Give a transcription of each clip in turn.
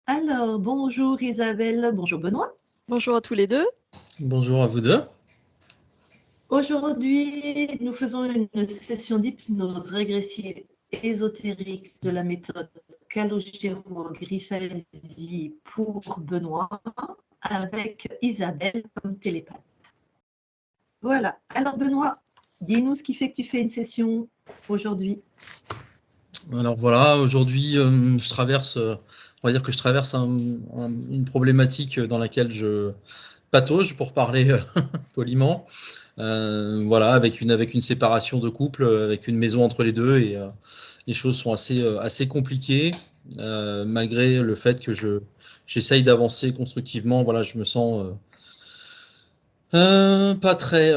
Alors, bonjour Isabelle, bonjour Benoît. Bonjour à tous les deux. Bonjour à vous deux. Aujourd'hui, nous faisons une session d'hypnose régressive ésotérique de la méthode Calogero-Griffasi pour Benoît avec Isabelle comme télépathe. Voilà. Alors Benoît, dis-nous ce qui fait que tu fais une session aujourd'hui. Alors voilà, aujourd'hui, je traverse, on va dire que je traverse une problématique dans laquelle je patauge, pour parler poliment. Voilà, avec une séparation de couple, avec une maison entre les deux, et les choses sont assez compliquées, malgré le fait que j'essaye d'avancer constructivement. Voilà, je me sens pas très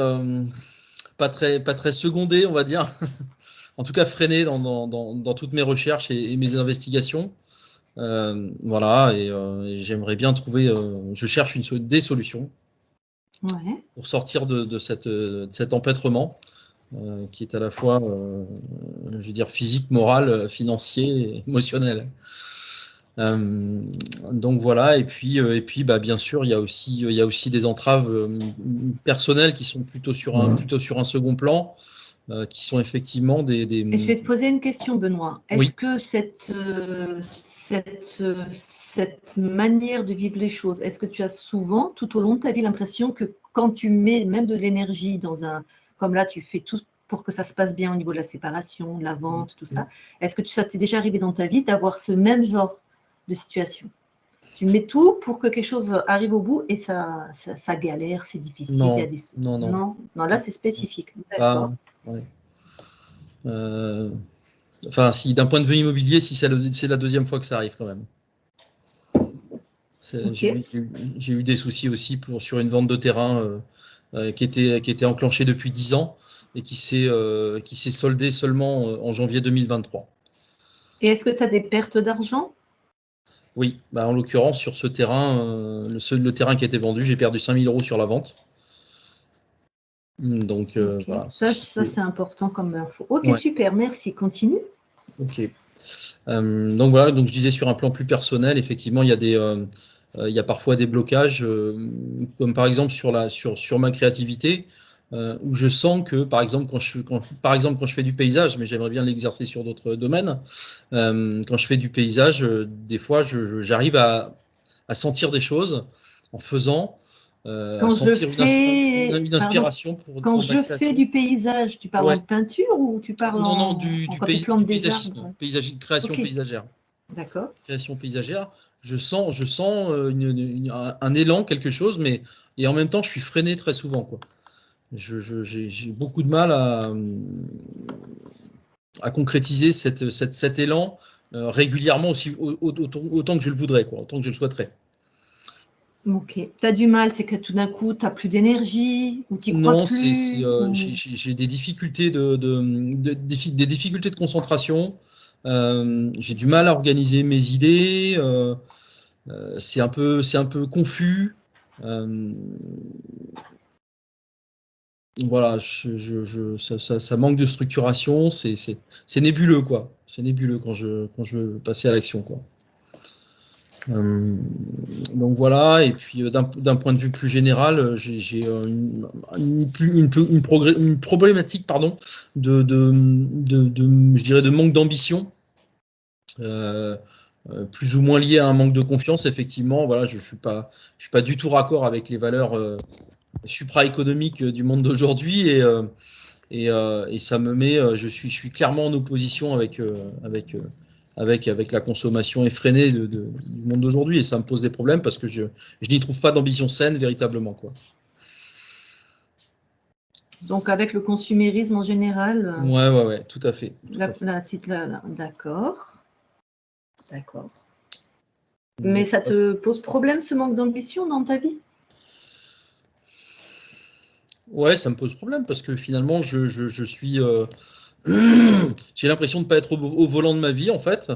secondé, on va dire. En tout cas freiné dans toutes mes recherches et mes investigations. Voilà, et j'aimerais bien trouver, je cherche des solutions pour sortir de cet empêtrement qui est à la fois, je veux dire, physique, moral, financier et émotionnel. Donc voilà, et puis bien sûr, il y a aussi des entraves personnelles qui sont plutôt sur un second plan. Qui sont effectivement des... Et je vais te poser une question, Benoît. Est-ce Oui. que cette manière de vivre les choses, est-ce que tu as souvent, tout au long de ta vie, l'impression que quand tu mets même de l'énergie dans un... Comme là, tu fais tout pour que ça se passe bien au niveau de la séparation, de la vente, tout ça. Est-ce que ça t'est déjà arrivé dans ta vie d'avoir ce même genre de situation? Tu mets tout pour que quelque chose arrive au bout et ça galère, c'est difficile. Non, il y a des... non. Non, là, c'est spécifique. D'accord. Ouais. Enfin, si d'un point de vue immobilier, si c'est la deuxième fois que ça arrive quand même. Okay. J'ai eu des soucis aussi sur une vente de terrain qui était enclenchée depuis 10 ans et qui s'est soldée seulement en janvier 2023. Et est-ce que tu as des pertes d'argent? Oui, en l'occurrence, sur ce terrain, le terrain qui a été vendu, j'ai perdu 5 000 € sur la vente. Donc, voilà. Ça c'est important comme info. Ok, ouais. Super, merci. Continue. Ok. Donc voilà, donc je disais sur un plan plus personnel, effectivement, il y a parfois des blocages, comme par exemple sur ma créativité, où je sens que, par exemple, quand je fais du paysage, mais j'aimerais bien l'exercer sur d'autres domaines, quand je fais du paysage, des fois, j'arrive à sentir des choses en faisant, Quand je sentir fais, une inspiration pour quand ma je fais création. du paysage, tu parles en Ouais. peinture ou tu parles Non, quand tu plantes du des paysagisme, arbres? création Ok, paysagère. d'accord. Création paysagère, je sens un élan, quelque chose, mais et en même temps, je suis freiné très souvent, quoi. J'ai beaucoup de mal à concrétiser cet élan régulièrement aussi autant que je le voudrais, quoi, autant que je le souhaiterais. Ok. Tu as du mal, c'est que tout d'un coup, tu n'as plus d'énergie ou tu n'y crois Non, plus j'ai des difficultés des difficultés de concentration. J'ai du mal à organiser mes idées. C'est un peu confus. Voilà, ça manque de structuration. C'est nébuleux, quoi. C'est nébuleux quand je veux passer à l'action, quoi. Donc voilà, et puis d'un point de vue plus général, j'ai une problématique, pardon, je dirais de manque d'ambition, plus ou moins lié à un manque de confiance. Effectivement, voilà, je suis pas du tout raccord avec les valeurs supra-économiques du monde d'aujourd'hui, et ça me met, je suis clairement en opposition avec la consommation effrénée du monde d'aujourd'hui, et ça me pose des problèmes parce que je n'y trouve pas d'ambition saine véritablement, quoi. Donc avec le consumérisme en général. Ouais, tout à fait. D'accord. Mais ça te pose problème, ce manque d'ambition dans ta vie? Ouais, ça me pose problème parce que finalement, je suis... j'ai l'impression de ne pas être au volant de ma vie, en fait,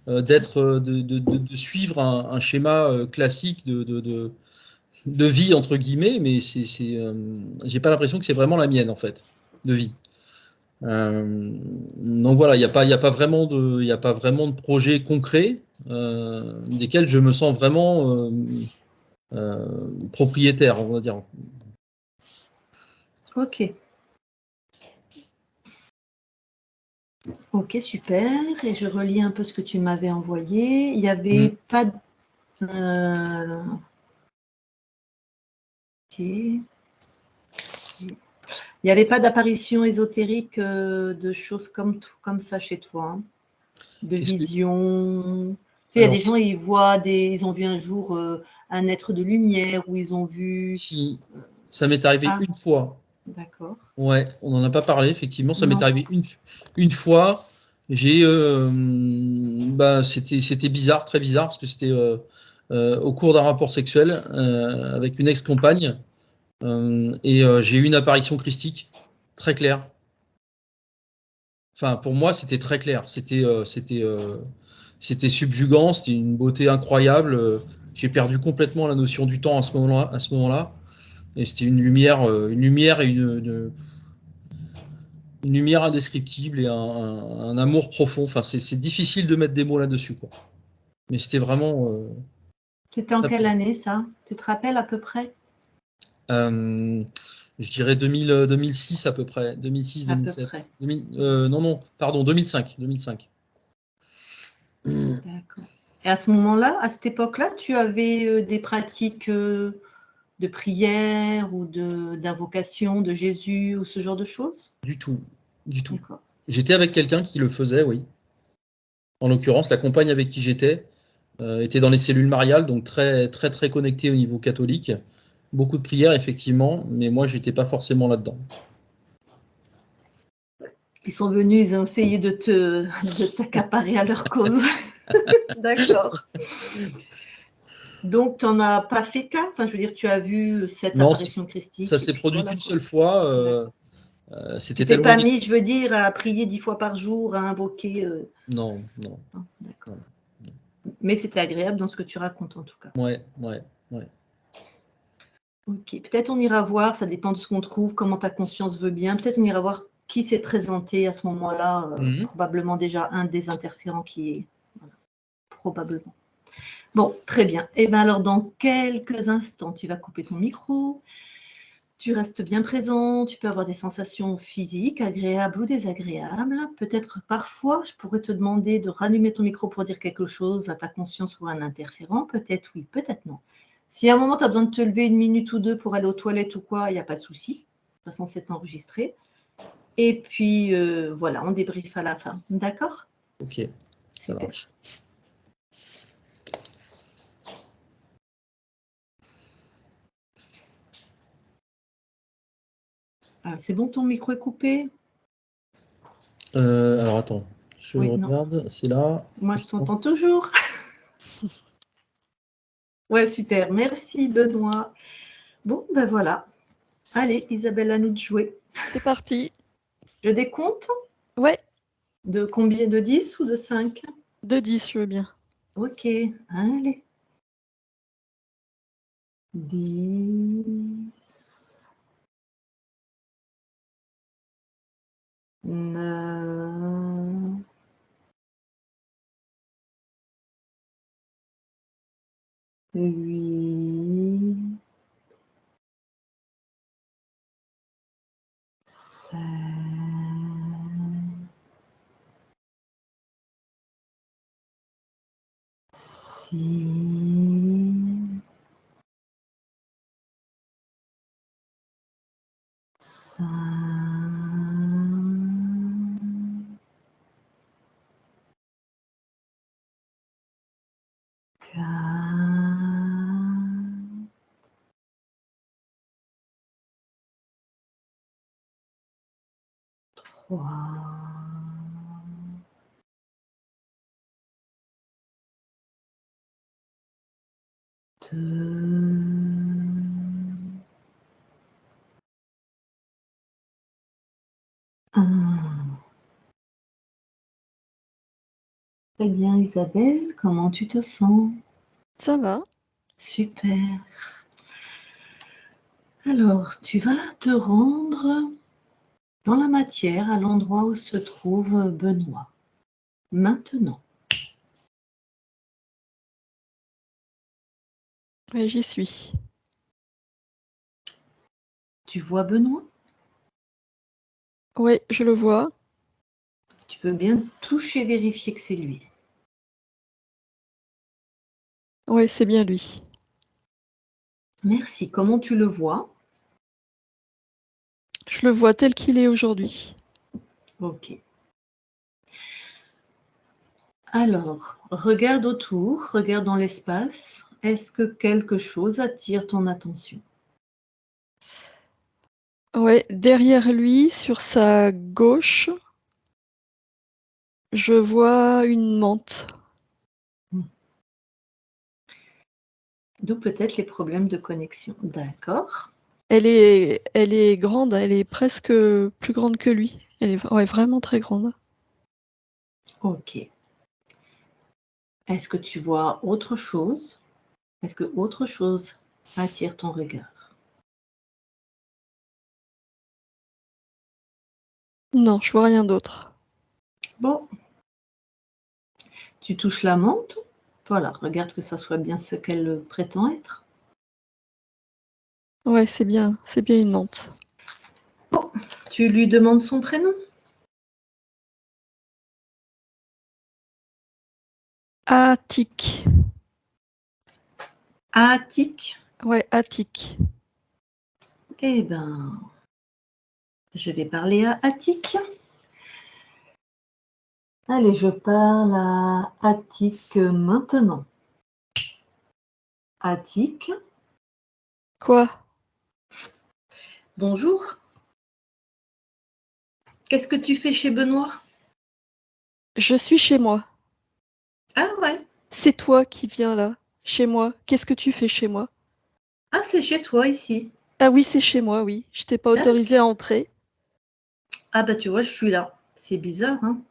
de suivre un schéma classique de vie, entre guillemets, mais j'ai pas l'impression que c'est vraiment la mienne, en fait, de vie. Donc voilà, il n'y a pas vraiment de projet concret desquels je me sens vraiment propriétaire, on va dire. Ok. Ok, super. Et je relis un peu ce que tu m'avais envoyé. Il n'y avait pas de... Ok. Il n'y avait pas d'apparition ésotérique de choses comme ça chez toi, hein, de vision. Tu sais, il y a des gens, ils ont vu un jour un être de lumière, ou ils ont vu... Si, ça m'est arrivé une fois. D'accord. Ouais, on n'en a pas parlé, effectivement. Ça m'est arrivé une fois. C'était bizarre, très bizarre, parce que c'était au cours d'un rapport sexuel avec une ex-compagne. J'ai eu une apparition christique, très claire. Enfin, pour moi, c'était très clair. C'était subjugant, c'était une beauté incroyable. J'ai perdu complètement la notion du temps à ce moment-là. Et c'était une lumière et une lumière indescriptible et un amour profond. Enfin, c'est difficile de mettre des mots là-dessus, quoi. Mais c'était vraiment. C'était en quelle année, ça? Tu te rappelles à peu près? Je dirais 2006 à peu près. 2006, 2007. Non, pardon, 2005. 2005. D'accord. Et à ce moment-là, à cette époque-là, tu avais des pratiques de prière ou d'invocation de Jésus ou ce genre de choses? Du tout. Du tout. D'accord. J'étais avec quelqu'un qui le faisait, oui. En l'occurrence, la compagne avec qui j'étais était dans les cellules mariales, donc très, très, très connectée au niveau catholique. Beaucoup de prières, effectivement, mais moi, je n'étais pas forcément là-dedans. Ils sont venus, ils ont essayé de t'accaparer à leur cause. D'accord. Donc, tu n'en as pas fait cas? Enfin, je veux dire, tu as vu cette apparition christique. Ça s'est produit qu'une seule fois. C'était Tu t'es tellement pas mis, je veux dire, à prier 10 fois par jour, à invoquer. Non. D'accord. Mais c'était agréable dans ce que tu racontes, en tout cas. Ouais. Ok, peut-être on ira voir, ça dépend de ce qu'on trouve, comment ta conscience veut bien. Peut-être on ira voir qui s'est présenté à ce moment-là. Probablement déjà un des interférents qui est... Voilà, probablement. Bon, très bien. Et bien alors, dans quelques instants, tu vas couper ton micro. Tu restes bien présent, tu peux avoir des sensations physiques, agréables ou désagréables. Peut-être parfois, je pourrais te demander de rallumer ton micro pour dire quelque chose à ta conscience ou à un interférent. Peut-être oui, peut-être non. Si à un moment, tu as besoin de te lever 1 minute ou 2 pour aller aux toilettes ou quoi, il n'y a pas de souci. De toute façon, c'est enregistré. Et puis, voilà, on débriefe à la fin. D'accord? Ok, ça marche. Ah, c'est bon, ton micro est coupé? Alors attends, je regarde, c'est là. Moi, je t'entends toujours. Ouais, super. Merci, Benoît. Bon, ben voilà. Allez, Isabelle, à nous de jouer. C'est parti. Je décompte? Ouais. De combien? De 10 ou de 5? De 10, je veux bien. Ok, allez. 10, 9, 8, 7, 6, 5, 4, 3, 2, 1. Très bien, Isabelle, comment tu te sens? Ça va. Super. Alors, tu vas te rendre dans la matière, à l'endroit où se trouve Benoît. Maintenant, Ouais, j'y suis. tu vois Benoît? Ouais, je le vois. Tu veux bien toucher, vérifier que c'est lui. Ouais, c'est bien lui. Merci. Comment tu le vois? Je le vois tel qu'il est aujourd'hui. Ok. Alors, regarde autour, regarde dans l'espace. Est-ce que quelque chose attire ton attention? Ouais, derrière lui, sur sa gauche, je vois une menthe. D'où peut-être les problèmes de connexion. D'accord. Elle est grande, elle est presque plus grande que lui. Elle est ouais, vraiment très grande. Ok. Est-ce que tu vois autre chose? Est-ce que autre chose attire ton regard? Non, je vois rien d'autre. Bon, tu touches la menthe. Voilà, regarde que ça soit bien ce qu'elle prétend être. Ouais, c'est bien une menthe. Bon, tu lui demandes son prénom. Attique. Attic. Ouais, Attique. Eh ben, je vais parler à Attic. Allez, je parle à Attic maintenant. Attic, Quoi? bonjour. Qu'est-ce que tu fais chez Benoît? Je suis chez moi. Ah ouais. C'est toi qui viens là, chez moi. Qu'est-ce que tu fais chez moi? Ah, c'est chez toi ici. Ah oui, c'est chez moi, oui. Je t'ai pas autorisé Tac. à entrer. Ah bah tu vois, je suis là. C'est bizarre, hein?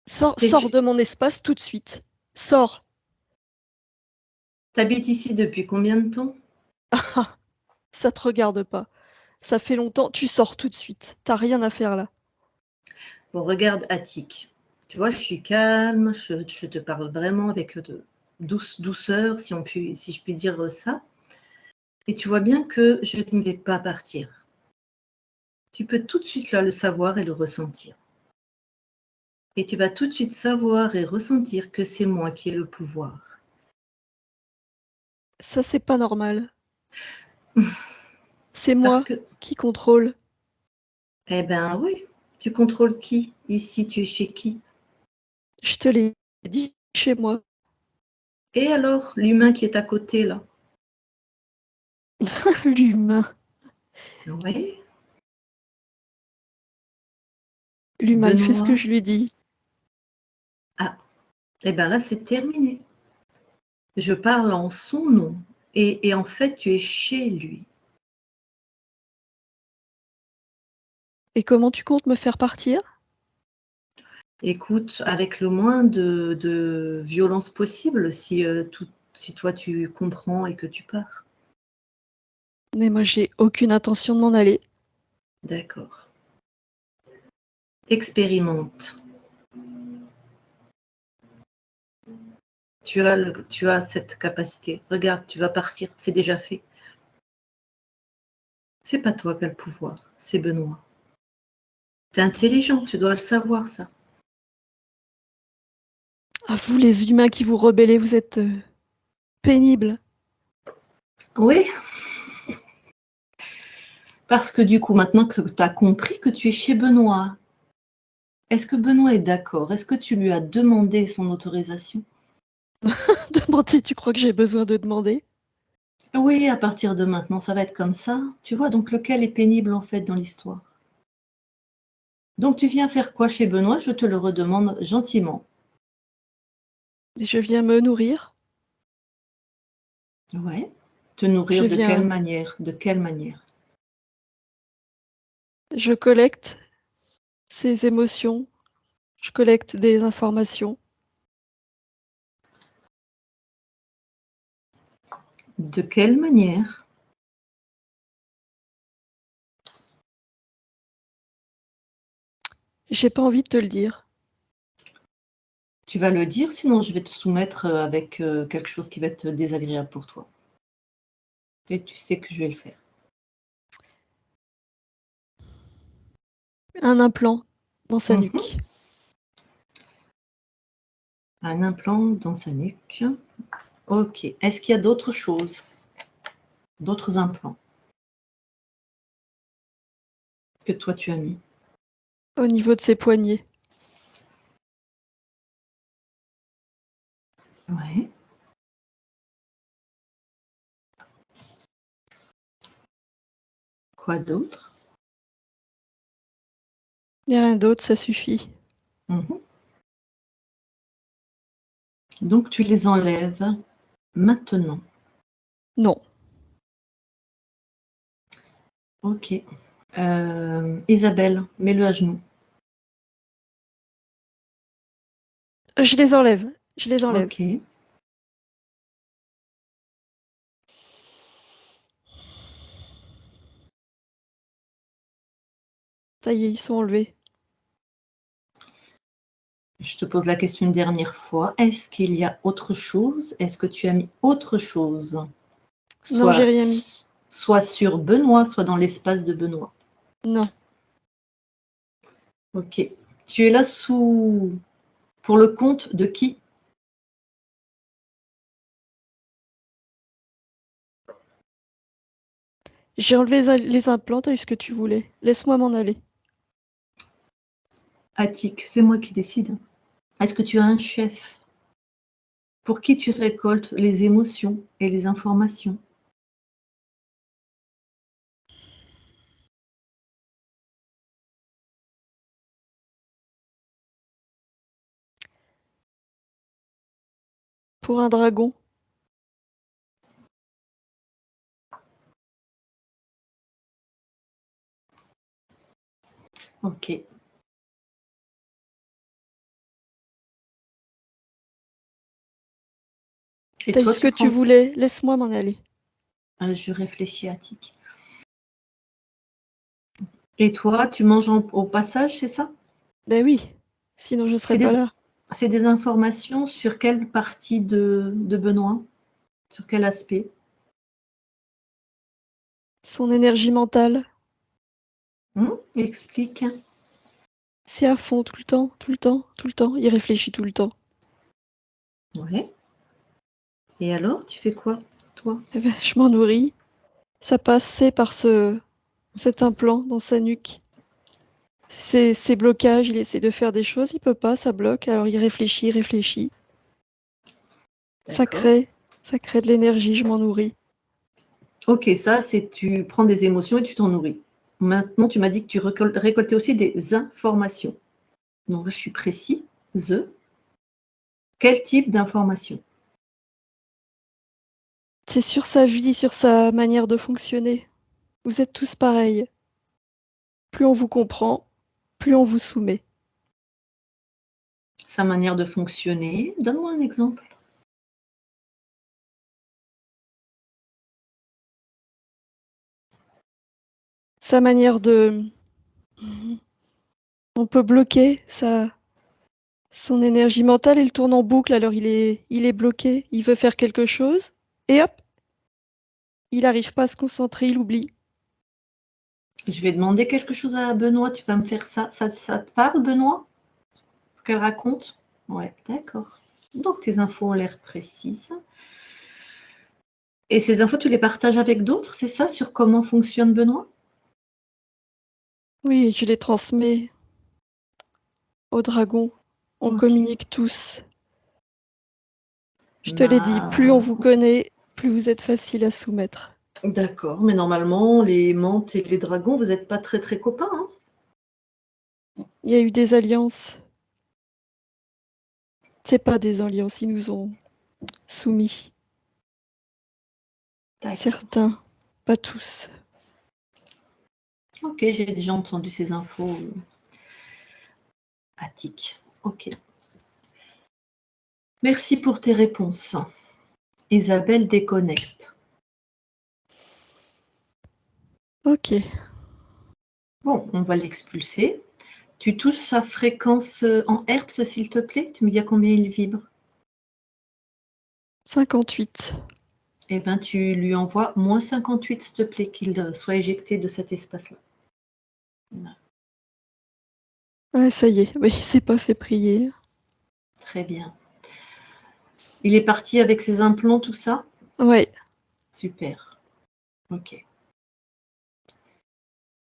Sors de mon espace tout de suite. Sors. T'habites ici depuis combien de temps? Ah, ça te regarde pas. Ça fait longtemps. Tu sors tout de suite. T'as rien à faire là. Bon, regarde Attic. Tu vois, je suis calme, je te parle vraiment avec de douceur, si je puis dire ça. Et tu vois bien que je ne vais pas partir. Tu peux tout de suite là le savoir et le ressentir. Et tu vas tout de suite savoir et ressentir que c'est moi qui ai le pouvoir. Ça, c'est pas normal. C'est Parce moi que, qui contrôle. eh ben oui, tu contrôles qui? Ici, tu es chez qui? Je te l'ai dit chez moi. Et alors, l'humain qui est à côté là? L'humain. Oui, L'humain, il fait ce que Benoît. je lui dis. Ah, eh ben là, c'est terminé. Je parle en son nom. Et en fait, tu es chez lui. Et comment tu comptes me faire partir? Écoute, avec le moins de violence possible, si toi tu comprends et que tu pars. Mais moi, j'ai aucune intention de m'en aller. D'accord. Expérimente. Tu as cette capacité. Regarde, tu vas partir, c'est déjà fait. C'est pas toi qui as le pouvoir, c'est Benoît. T'es intelligent, tu dois le savoir ça. Ah, vous, les humains qui vous rebellez, vous êtes pénibles. Oui, parce que du coup, maintenant que tu as compris que tu es chez Benoît, est-ce que Benoît est d'accord? Est-ce que tu lui as demandé son autorisation? Demander, tu crois que j'ai besoin de demander? Oui, à partir de maintenant, ça va être comme ça. Tu vois, donc lequel est pénible en fait dans l'histoire? Donc tu viens faire quoi chez Benoît? Je te le redemande gentiment. Je viens me nourrir. Ouais. Te Je nourrir de quelle viens, manière? De quelle manière? je collecte ces émotions, je collecte des informations. De quelle manière? J'ai pas envie de te le dire. Tu vas le dire, sinon je vais te soumettre avec quelque chose qui va être désagréable pour toi. Et tu sais que je vais le faire. Un implant dans sa Mhm. nuque. Un implant dans sa nuque. Ok. Est-ce qu'il y a d'autres choses? D'autres implants que toi tu as mis? Au niveau de ses poignets. Ouais. Quoi d'autre? Il n'y a rien d'autre, ça suffit. Mhm. Donc tu les enlèves maintenant. Non. Ok. Isabelle, mets-le à genoux. Je les enlève. Je les enlève. Ok. Ça y est, ils sont enlevés. Je te pose la question une dernière fois. Est-ce qu'il y a autre chose? Est-ce que tu as mis autre chose? Non, j'ai rien mis. Soit sur Benoît, soit dans l'espace de Benoît. Non. Ok. Tu es là pour le compte de qui? J'ai enlevé les implants, t'as eu ce que tu voulais. Laisse-moi m'en aller. Attic, c'est moi qui décide. Est-ce que tu as un chef pour qui tu récoltes les émotions et les informations? Pour un dragon. Ok. Et T'as eu toi, ce que tu tu prends... voulais. Laisse-moi m'en aller. Je réfléchis, Attic. Et toi, tu manges au passage, c'est ça? Ben oui. Sinon, je serais C'est pas des, là. c'est des informations sur quelle partie de Benoît? Sur quel aspect? Son énergie mentale, Explique. c'est à fond tout le temps, tout le temps, tout le temps. Il réfléchit tout le temps. Ouais. Et alors, tu fais quoi, toi? Eh ben, je m'en nourris. Ça passait par cet implant dans sa nuque. Ces blocages, il essaie de faire des choses, il peut pas, ça bloque. Alors il réfléchit, réfléchit. Ça D'accord. crée, ça crée de l'énergie, je m'en nourris. Ok, ça, c'est tu prends des émotions et tu t'en nourris. Maintenant, tu m'as dit que tu récoltais aussi des informations. Donc, là, je suis précis. Quel type d'informations? C'est sur sa vie, sur sa manière de fonctionner. Vous êtes tous pareils. Plus on vous comprend, plus on vous soumet. Sa manière de fonctionner. Donne-moi un exemple. Sa manière de... On peut bloquer son énergie mentale, elle tourne en boucle, alors il est bloqué, il veut faire quelque chose, et hop, il n'arrive pas à se concentrer, il oublie. Je vais demander quelque chose à Benoît. Tu vas me faire ça. Ça te parle, Benoît? Ce qu'elle raconte? Ouais, d'accord. Donc, tes infos ont l'air précises. Et ces infos, tu les partages avec d'autres, c'est ça, sur comment fonctionne Benoît? Oui, je les transmets au dragon. On Ok. communique tous. Je te l'ai dit, plus on Bah, vous connaît, plus vous êtes facile à soumettre. d'accord, mais normalement, les mantes et les dragons, vous n'êtes pas très très copains, hein? Il y a eu des alliances. C'est pas des alliances, ils nous ont soumis. D'accord. Certains, pas tous. Ok, j'ai déjà entendu ces infos attiques. Ok. Merci pour tes réponses. Isabelle déconnecte. Ok. Bon, on va l'expulser. Tu touches sa fréquence en hertz, s'il te plaît? Tu me dis à combien il vibre? 58. Eh ben, tu lui envoies moins 58, s'il te plaît, qu'il soit éjecté de cet espace-là. Ouais, ça y est, oui, il s'est pas fait prier. Très bien. Il est parti avec ses implants, tout ça? Ouais. Super. Ok.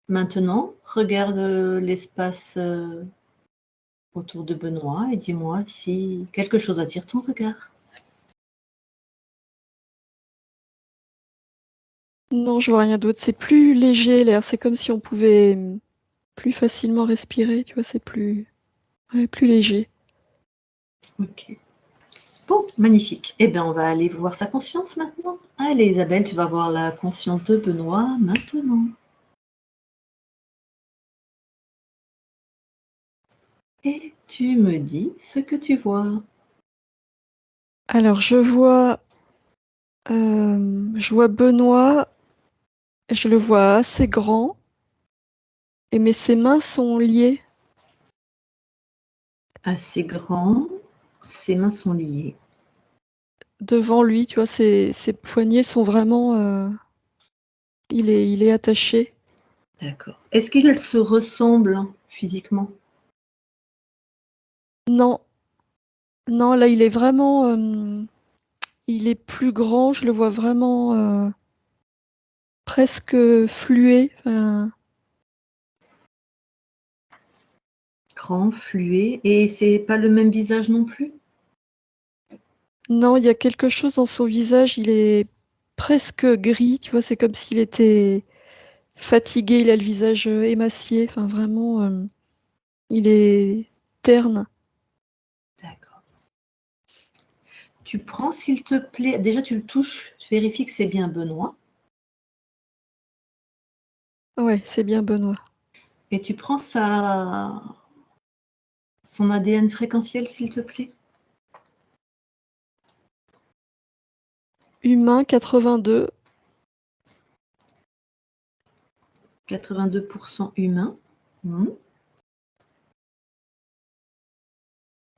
Maintenant, regarde l'espace autour de Benoît et dis-moi si quelque chose attire ton regard. Non, je vois rien d'autre. C'est plus léger l'air. C'est comme si on pouvait plus facilement respirer. Tu vois, c'est plus, ouais, plus léger. Ok. Bon, magnifique. Eh bien, on va aller voir sa conscience maintenant. Allez, Isabelle, tu vas voir la conscience de Benoît maintenant. Et tu me dis ce que tu vois. Alors, je vois Benoît. Je le vois assez grand. Mais ses mains sont liées. Assez grand, ses mains sont liées. Devant lui, tu vois, ses poignets sont vraiment. Il est attaché. D'accord. Est-ce qu'ils se ressemblent physiquement? Non, non, là, il est vraiment. Il est plus grand. Je le vois vraiment presque fluet. Enfin, Grand, fluet, et c'est pas le même visage non plus? non, il y a quelque chose dans son visage. Il est presque gris. Tu vois, c'est comme s'il était fatigué. Il a le visage émacié. Enfin, vraiment, il est terne. D'accord. Tu prends, s'il te plaît, déjà tu le touches, tu vérifies que c'est bien Benoît, Ouais, c'est bien Benoît. et tu prends son ADN fréquentiel, s'il te plaît. Humain 82. 82% humain.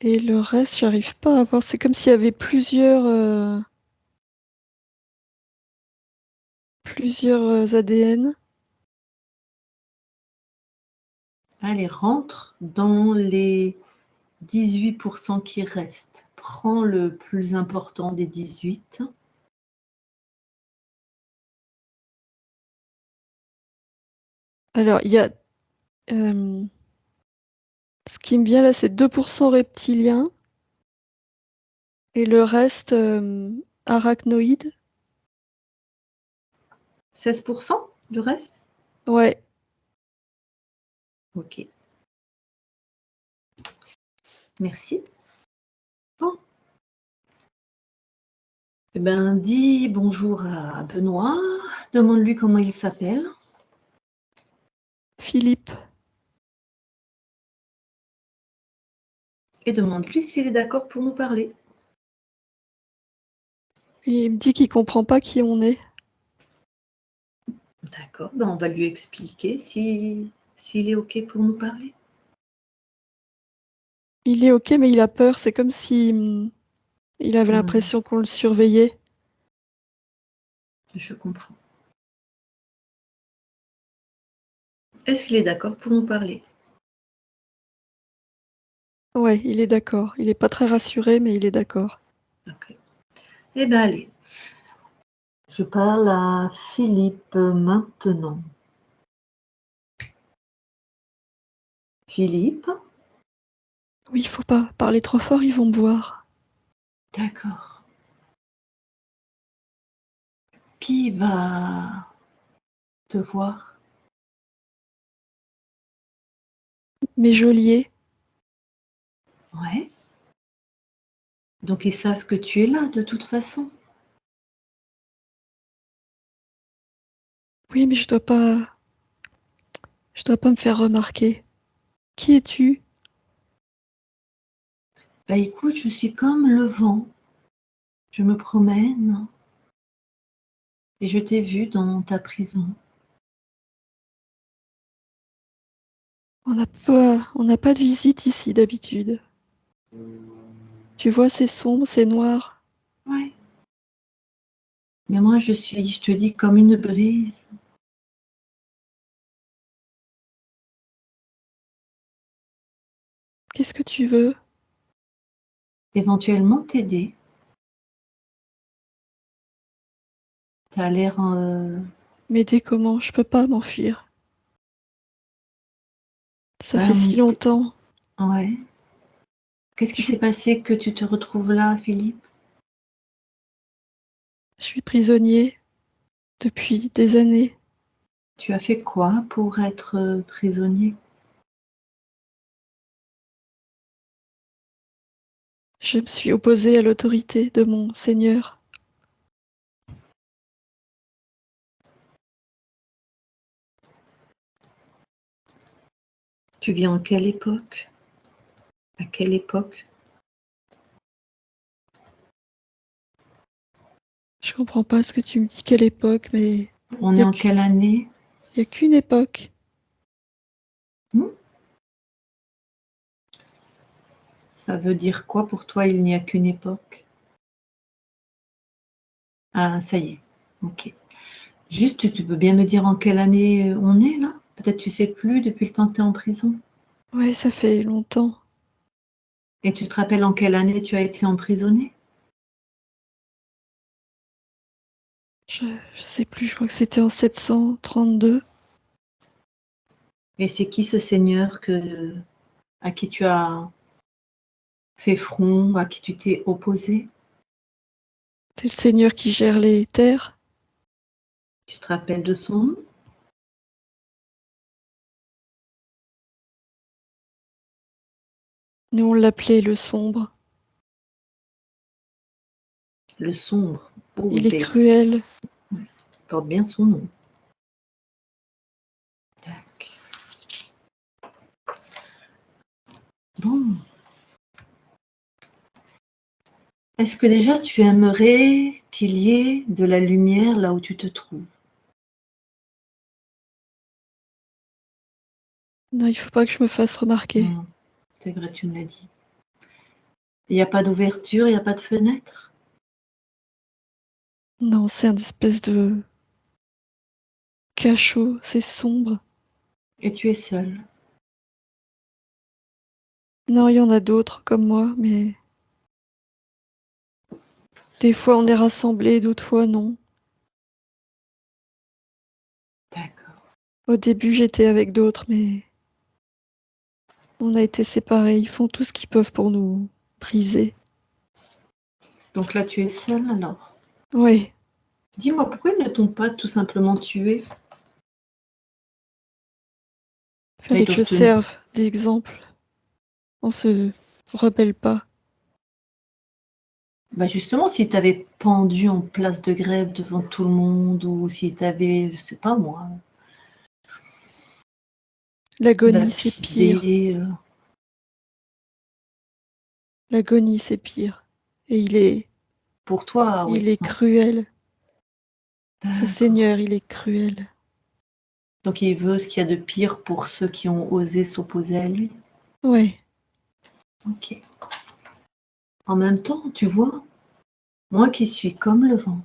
Et le reste, j'arrive pas à voir. C'est comme s'il y avait plusieurs ADN. Allez, rentre dans les 18% qui restent. Prends le plus important des 18. Alors, il y a. Ce qui me vient là, c'est 2% reptilien. Et le reste, arachnoïde. 16% du reste? Ouais. Ok. Merci. Bon. Eh ben, dis bonjour à Benoît. Demande-lui comment il s'appelle. Philippe. Et demande-lui s'il est d'accord pour nous parler. Il me dit qu'il comprend pas qui on est. D'accord, ben on va lui expliquer s'il est OK pour nous parler. Il est ok, mais il a peur. C'est comme si il avait l'impression qu'on le surveillait. Je comprends. Est-ce qu'il est d'accord pour nous parler? Ouais, il est d'accord. Il est pas très rassuré, mais il est d'accord. Ok. Eh bien, allez. Je parle à Philippe maintenant. Philippe? Oui, il faut pas parler trop fort, ils vont me voir. D'accord. Qui va te voir? Mes geôliers. Ouais. Donc ils savent que tu es là de toute façon. Oui, mais je dois pas me faire remarquer. Qui es-tu? Bah écoute, je suis comme le vent. Je me promène et je t'ai vu dans ta prison. On n'a pas de visite ici d'habitude. Tu vois, c'est sombre, c'est noir. Ouais. Mais moi, je te dis, comme une brise. Qu'est-ce que tu veux? Éventuellement t'aider. Tu as l'air... M'aider comment? Je peux pas m'enfuir. Ça fait si ben, longtemps. ouais. Qu'est-ce qui Je, s'est passé que tu te retrouves là, Philippe? je suis prisonnier depuis des années. Tu as fait quoi pour être prisonnier? Je me suis opposée à l'autorité de mon Seigneur. Tu vis en quelle époque? À quelle époque? Je comprends pas ce que tu me dis, quelle époque, mais On il est n'y a en quelle année? qu'une époque. Hmm? Ça veut dire quoi pour toi, il n'y a qu'une époque? Ah, ça y est. Ok. Juste, tu veux bien me dire en quelle année on est là? Peut-être tu sais plus depuis le temps que tu es en prison. Ouais, ça fait longtemps. Et tu te rappelles en quelle année tu as été emprisonné? Je sais plus, je crois que c'était en 732. Et c'est qui ce seigneur à qui tu as fait front, à qui tu t'es opposé? C'est le Seigneur qui gère les terres. Tu te rappelles de son nom? Nous, on l'appelait le sombre. Le sombre. Oh, Il est cruel. il porte bien son nom. Tac. Bon. Est-ce que déjà tu aimerais qu'il y ait de la lumière là où tu te trouves? Non, il faut pas que je me fasse remarquer. Hmm, c'est vrai, tu me l'as dit. Il n'y a pas d'ouverture, il n'y a pas de fenêtre? Non, c'est un espèce de cachot, c'est sombre. Et tu es seul. Non, il y en a d'autres comme moi, mais des fois on est rassemblés, d'autres fois non. D'accord. Au début, j'étais avec d'autres, mais on a été séparés. Ils font tout ce qu'ils peuvent pour nous briser. Donc là, tu es seul alors. Oui, Dis-moi, pourquoi ils ne t'ont pas tout simplement tué? Là, ils fallait que je doivent te... serve d'exemple. On se rebelle pas. Bah justement, si t'avais pendu en place de grève devant tout le monde, ou si t'avais, je sais pas moi, L'agonie, c'est pire. lapidé... L'agonie, c'est pire. Et pour toi, il oui. est cruel. Ce D'accord. Seigneur, il est cruel. Donc il veut ce qu'il y a de pire pour ceux qui ont osé s'opposer à lui. Ouais, Ok. En même temps, tu vois, moi qui suis comme le vent,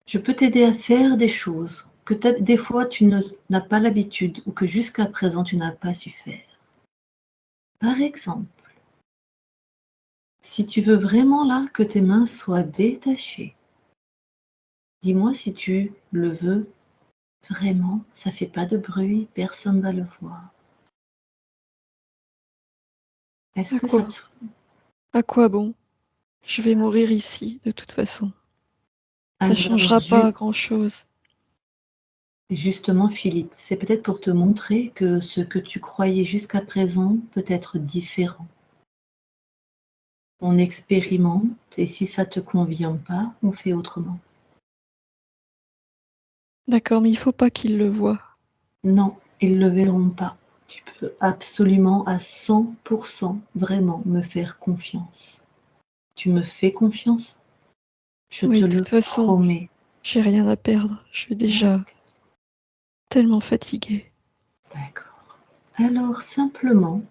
je peux t'aider à faire des choses que des fois n'as pas l'habitude ou que jusqu'à présent tu n'as pas su faire. Par exemple, si tu veux vraiment là que tes mains soient détachées, dis-moi si tu le veux vraiment, ça fait pas de bruit, personne va le voir. Est-ce à que ça quoi? te... À quoi bon? Je vais mourir ici, de toute façon. Ça Alors, changera pas grand-chose. justement, Philippe, c'est peut-être pour te montrer que ce que tu croyais jusqu'à présent peut être différent. On expérimente et si ça te convient pas, on fait autrement. D'accord, mais il faut pas qu'il le voie. Non, ils le verront pas. Tu peux absolument à 100% vraiment me faire confiance. Tu me fais confiance? Je Oui, te de le toute façon, promets. j'ai rien à perdre. Je suis déjà D'accord. tellement fatiguée. D'accord. Alors simplement,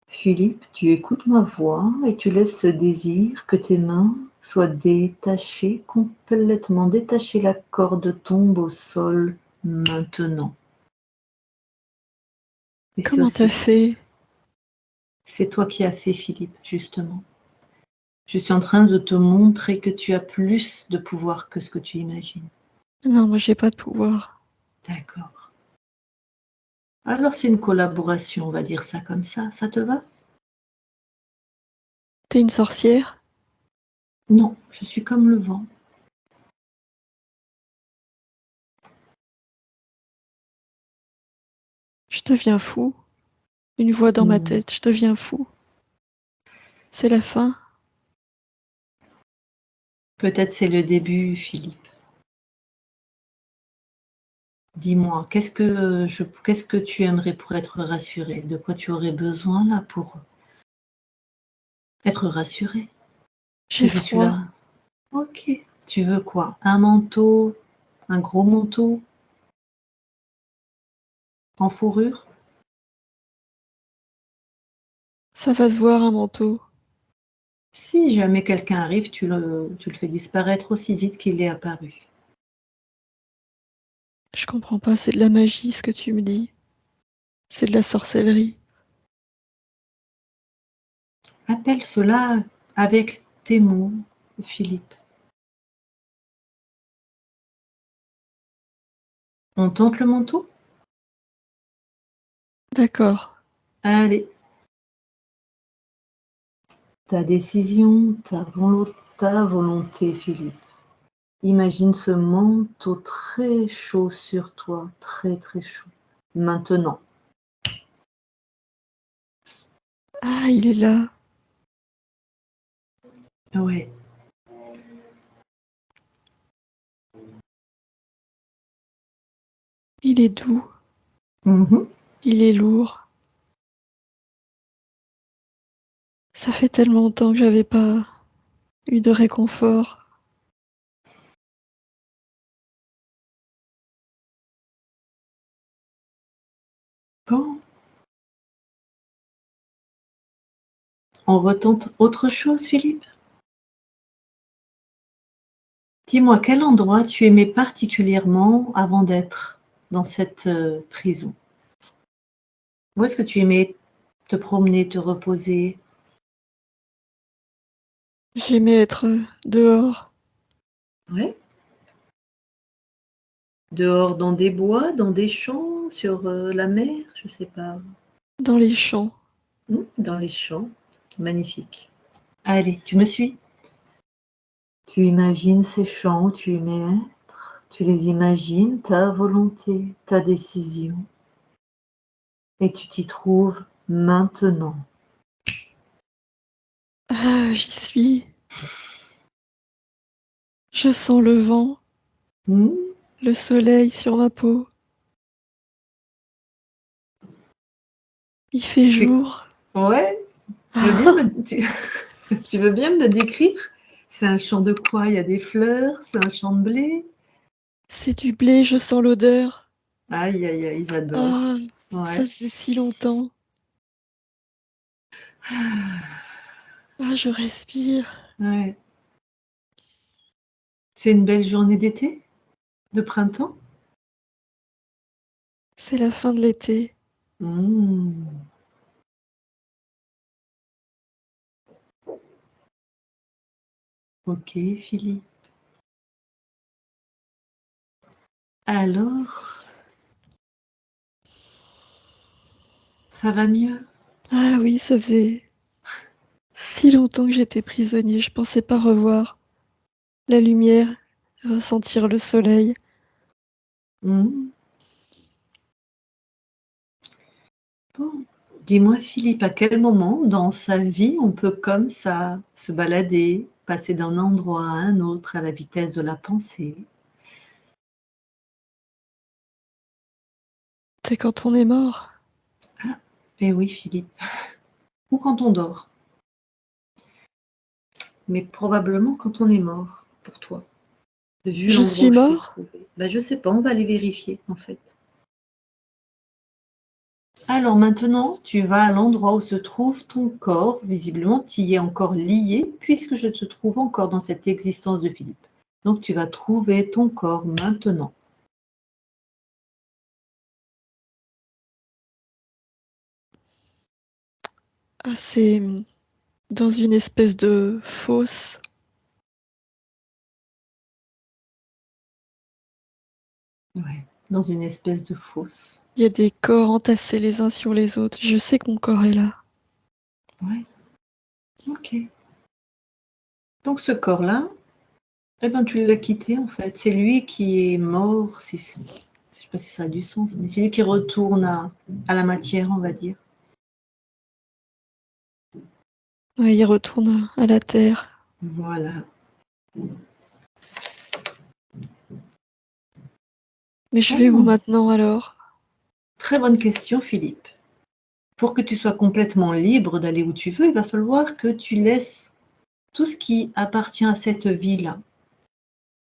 Philippe, tu écoutes ma voix et tu laisses ce désir que tes mains soient détachées, complètement détachées. La corde tombe au sol maintenant. Et c'est Comment t'as aussi, fait? c'est toi qui as fait, Philippe, justement. Je suis en train de te montrer que tu as plus de pouvoir que ce que tu imagines. Non, moi j'ai pas de pouvoir. D'accord. Alors c'est une collaboration, on va dire ça comme ça. Ça te va? T'es une sorcière? Non, je suis comme le vent. Je deviens fou. Une voix dans ma tête, je deviens fou. C'est la fin. Peut-être c'est le début, Philippe. Dis-moi, qu'est-ce que tu aimerais pour être rassuré? De quoi tu aurais besoin là pour être rassuré? J'ai Je suis froid. là. Ok. Tu veux quoi? Un manteau? Un gros manteau? En fourrure? Ça va se voir un manteau. Si jamais quelqu'un arrive, tu le fais disparaître aussi vite qu'il est apparu. Je comprends pas, c'est de la magie ce que tu me dis. C'est de la sorcellerie. Appelle cela avec tes mots, Philippe. On tente le manteau? D'accord. Allez. Ta décision, ta volonté, Philippe. Imagine ce manteau très chaud sur toi, très très chaud. Maintenant. Ah, il est là. Ouais. Il est doux. Mhm. Il est lourd. Ça fait tellement longtemps que j'avais pas eu de réconfort. Bon. On retente autre chose, Philippe? Dis-moi, quel endroit tu aimais particulièrement avant d'être dans cette prison? Où est-ce que tu aimais te promener, te reposer? J'aimais être dehors, Ouais. Dehors dans des bois, dans des champs, sur la mer, je sais pas. dans les champs. Dans les champs. Magnifique. Allez, tu me suis? Tu imagines ces champs où tu aimais être, tu les imagines, ta volonté, ta décision, et tu t'y trouves maintenant. Ah, j'y suis. Je sens le vent, Hmm. le soleil sur ma peau. Il fait C'est... jour. Ouais, tu veux bien Ah, me... tu veux bien me décrire? C'est un champ de quoi? Il y a des fleurs? C'est un champ de blé? c'est du blé, je sens l'odeur. Aïe, aïe, aïe, j'adore. Ah, ça Ouais. faisait si longtemps. Ah, je respire. Ouais. C'est une belle journée d'été? De printemps? C'est la fin de l'été. Hmm. Ok, Philippe. Alors, ça va mieux? Ah oui, ça faisait si longtemps que j'étais prisonnier. Je pensais pas revoir la lumière, ressentir le soleil. Hmm. Bon. Dis-moi, Philippe, à quel moment dans sa vie on peut comme ça se balader, passer d'un endroit à un autre à la vitesse de la pensée? C'est quand on est mort. Ah, eh oui, Philippe. Ou quand on dort, mais probablement quand on est mort, pour toi, vu Je l'endroit suis où je t'ai mort? trouvé. Ben, je sais pas, on va aller vérifier en fait. Alors maintenant, tu vas à l'endroit où se trouve ton corps. Visiblement, tu y es encore lié puisque je te trouve encore dans cette existence de Philippe. Donc tu vas trouver ton corps maintenant. Ah, c'est dans une espèce de fosse. Ouais, dans une espèce de fosse. Il y a des corps entassés les uns sur les autres. Je sais que mon corps est là. Ouais, ok. Donc ce corps-là, eh ben, tu l'as quitté en fait. C'est lui qui est mort, je sais pas si ça a du sens, mais c'est lui qui retourne à la matière, on va dire. Ouais, il retourne à la terre. Voilà. Mais je vais où Alors, maintenant alors? très bonne question, Philippe. Pour que tu sois complètement libre d'aller où tu veux, il va falloir que tu laisses tout ce qui appartient à cette vie-là.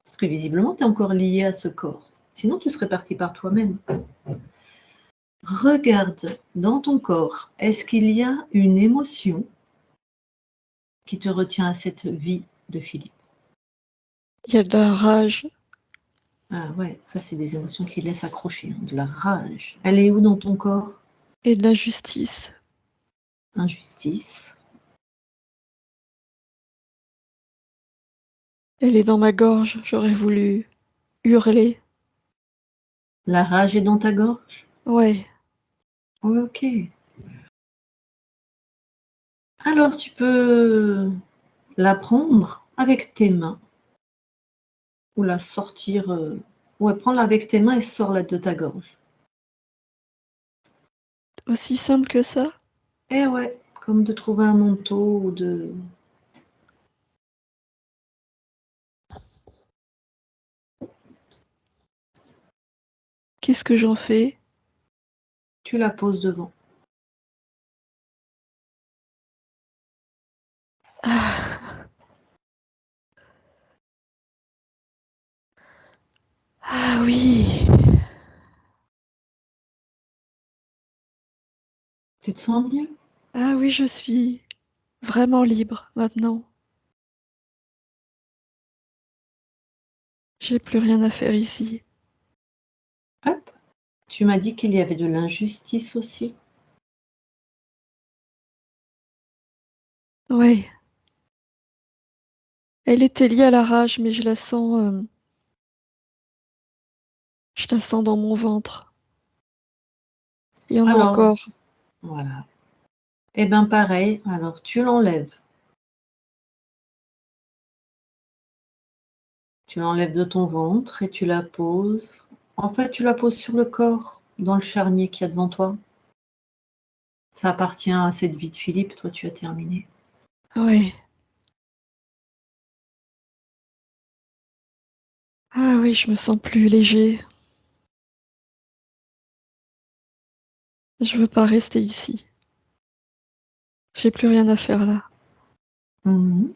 Parce que visiblement, tu es encore lié à ce corps. Sinon, tu serais parti par toi-même. Regarde dans ton corps, est-ce qu'il y a une émotion qui te retient à cette vie de Philippe? Il y a de la rage. Ah ouais, ça c'est des émotions qui laissent accrocher, hein, de la rage. Elle est où dans ton corps? Et de l'injustice. Injustice. Elle est dans ma gorge. J'aurais voulu hurler. La rage est dans ta gorge? Ouais. Oui, ok. Alors tu peux la prendre avec tes mains ou la sortir. Ouais, prends-la avec tes mains et sors-la de ta gorge. Aussi simple que ça? Eh ouais, comme de trouver un manteau ou de. Qu'est-ce que j'en fais? Tu la poses devant. Ah, ah oui. Tu te sens mieux? Ah oui, je suis vraiment libre maintenant. J'ai plus rien à faire ici. Hop. Tu m'as dit qu'il y avait de l'injustice aussi. Ouais. Elle était liée à la rage, mais je la sens dans mon ventre. Il y en a Alors, encore. voilà. Eh bien pareil, alors tu l'enlèves. Tu l'enlèves de ton ventre et tu la poses. En fait, tu la poses sur le corps, dans le charnier qu'il y a devant toi. Ça appartient à cette vie de Philippe, toi tu as terminé. Ouais. Ah oui, je me sens plus léger. Je veux pas rester ici. J'ai plus rien à faire là. Mhm.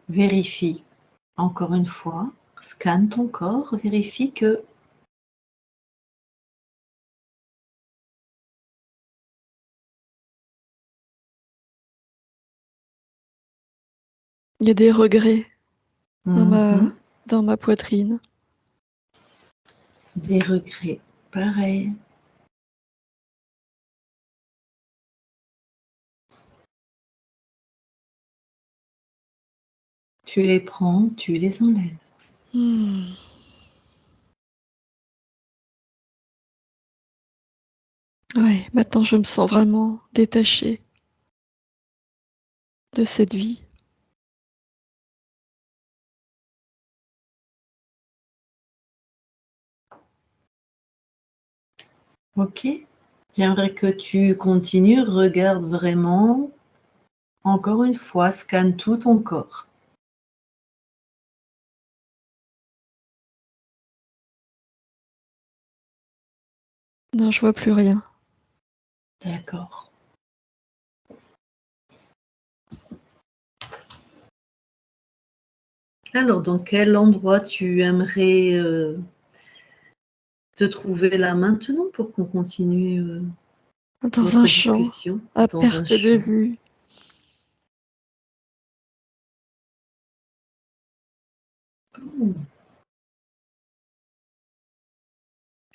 Vérifie, encore une fois, scanne ton corps, vérifie que Il y a des regrets dans ma, Mhm. dans ma poitrine. Des regrets. Pareil. Tu les prends, tu les enlèves. Hmm. Ouais, maintenant je me sens vraiment détachée de cette vie. Ok? J'aimerais que tu continues, regarde vraiment, encore une fois, scanne tout ton corps. Non, je vois plus rien. D'accord. Alors, dans quel endroit tu aimerais te trouver là maintenant pour qu'on continue Dans notre un champ, discussion à dans un perte de champ. vue. Oh,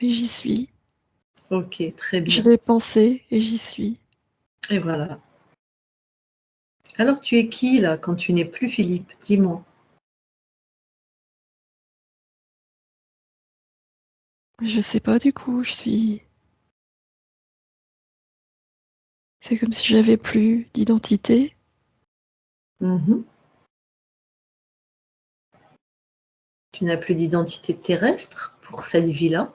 Et j'y suis. ok, très Je bien. l'ai pensé et j'y suis. Et voilà. Alors tu es qui là quand tu n'es plus Philippe? Dis-moi. Je sais pas du coup, je suis. C'est comme si j'avais plus d'identité. Mhm. Tu n'as plus d'identité terrestre pour cette vie-là.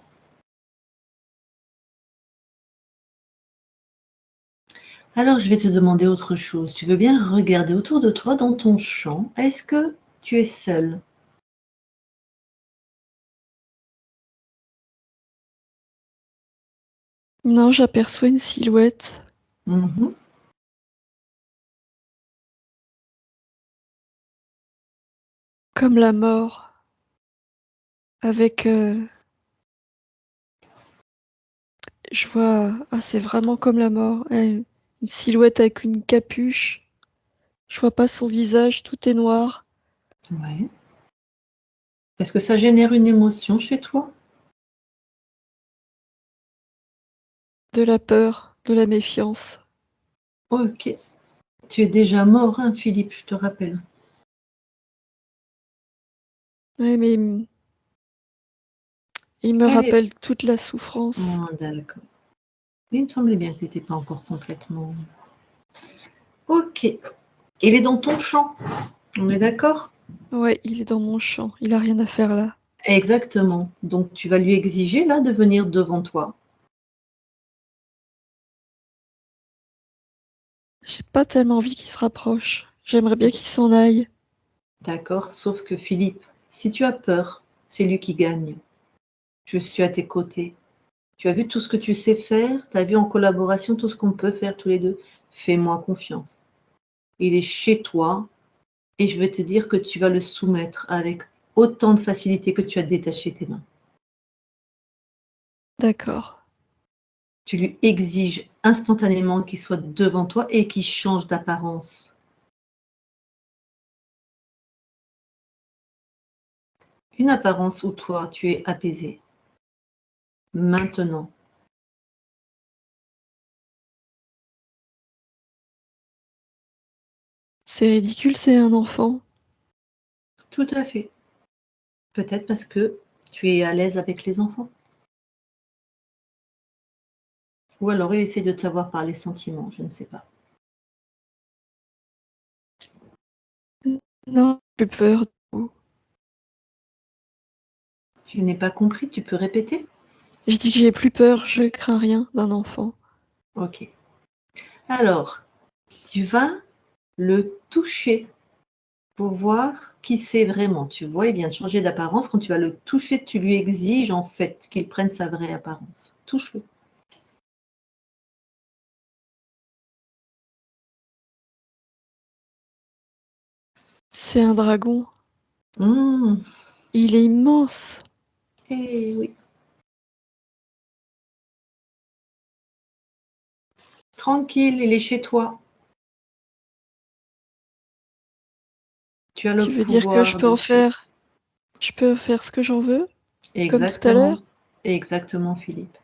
Alors je vais te demander autre chose. Tu veux bien regarder autour de toi dans ton champ. Est-ce que tu es seul? Non, j'aperçois une silhouette. Mhm. Comme la mort. Avec. Je vois. Ah, c'est vraiment comme la mort. Une silhouette avec une capuche. Je vois pas son visage, tout est noir. Ouais. Est-ce que ça génère une émotion chez toi? De la peur, de la méfiance. Ok. Tu es déjà mort, hein, Philippe, je te rappelle. Ouais, mais il me Allez. rappelle toute la souffrance. Oh, d'accord. Il me semblait bien que tu n'étais pas encore complètement. Ok. Il est dans ton champ. On est d'accord? Ouais, il est dans mon champ. Il a rien à faire là. Exactement. Donc tu vas lui exiger là de venir devant toi. J'ai pas tellement envie qu'il se rapproche. J'aimerais bien qu'il s'en aille. D'accord? Sauf que Philippe, si tu as peur, c'est lui qui gagne. Je suis à tes côtés. Tu as vu tout ce que tu sais faire, tu as vu en collaboration tout ce qu'on peut faire tous les deux. Fais-moi confiance. Il est chez toi et je vais te dire que tu vas le soumettre avec autant de facilité que tu as détaché tes mains. D'accord. Tu lui exiges instantanément qu'il soit devant toi et qu'il change d'apparence. Une apparence où toi, tu es apaisé. Maintenant. C'est ridicule, c'est un enfant. Tout à fait. Peut-être parce que tu es à l'aise avec les enfants. Ou alors il essaie de te l'avoir par les sentiments, je ne sais pas. Non, j'ai peur. Du coup. Je n'ai pas compris, tu peux répéter? Je dis que j'ai plus peur, je crains rien d'un enfant. Ok. Alors, tu vas le toucher pour voir qui c'est vraiment. Tu vois, il vient de changer d'apparence. Quand tu vas le toucher, tu lui exiges en fait qu'il prenne sa vraie apparence. Touche-le. C'est un dragon. Mmh, Il est immense. eh oui. Tranquille, il est chez toi. Tu as Tu le veux dire que je pouvoir peux en dessus. faire. Je peux faire ce que j'en veux, comme tout à Exactement. l'heure. Exactement, Philippe.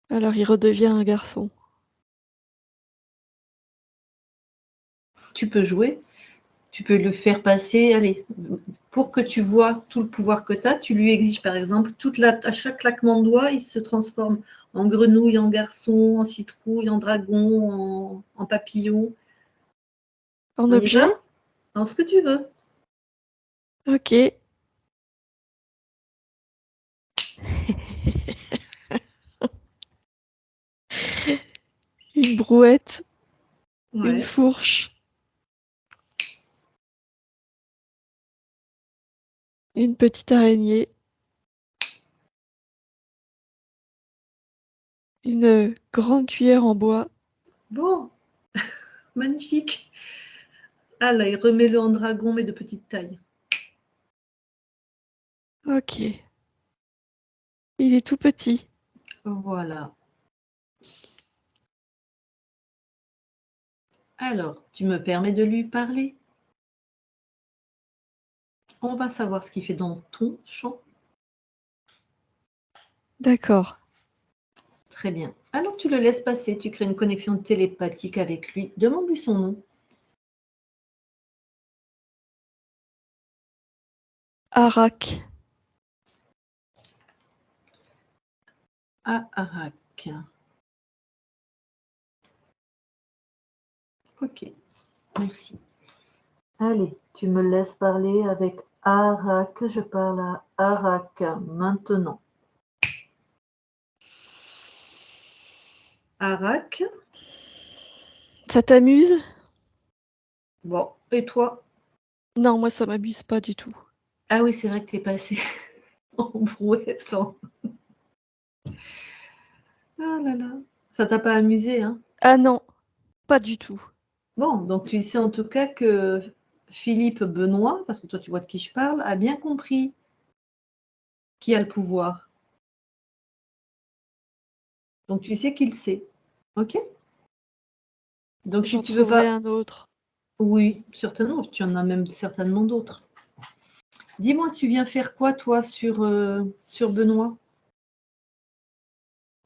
Alors il redevient un garçon. Tu peux jouer. Tu peux le faire passer, allez, pour que tu vois tout le pouvoir que tu as, tu lui exiges par exemple, à chaque claquement de doigts, il se transforme en grenouille, en garçon, en citrouille, en dragon, en papillon. En On y objet? va? En ce que tu veux. Ok. Une brouette, une Ouais. fourche, une petite araignée, une grande cuillère en bois. Bon, magnifique. Allez, remets-le en dragon, mais de petite taille. Ok. Il est tout petit. Voilà. Alors, tu me permets de lui parler? On va savoir ce qu'il fait dans ton champ. D'accord. Très bien. Alors, tu le laisses passer, tu crées une connexion télépathique avec lui. Demande-lui son nom. Arak. Arak. Ok, merci. Allez, tu me laisses parler avec Arak. Je parle à Arak maintenant. Arak, Ça t'amuse? bon, et toi? Non, moi ça m'amuse pas du tout. Ah oui, c'est vrai que t'es passé en brouette. Ah là là, ça t'a pas amusé, hein? Ah non, pas du tout. Bon, donc tu sais en tout cas que Philippe Benoît, parce que toi tu vois de qui je parle, a bien compris qui a le pouvoir. Donc tu sais qu'il sait. Ok? Donc si J'en tu veux trouverai pas. un autre. Oui, certainement, tu en as même certainement d'autres. Dis-moi, tu viens faire quoi toi sur Benoît?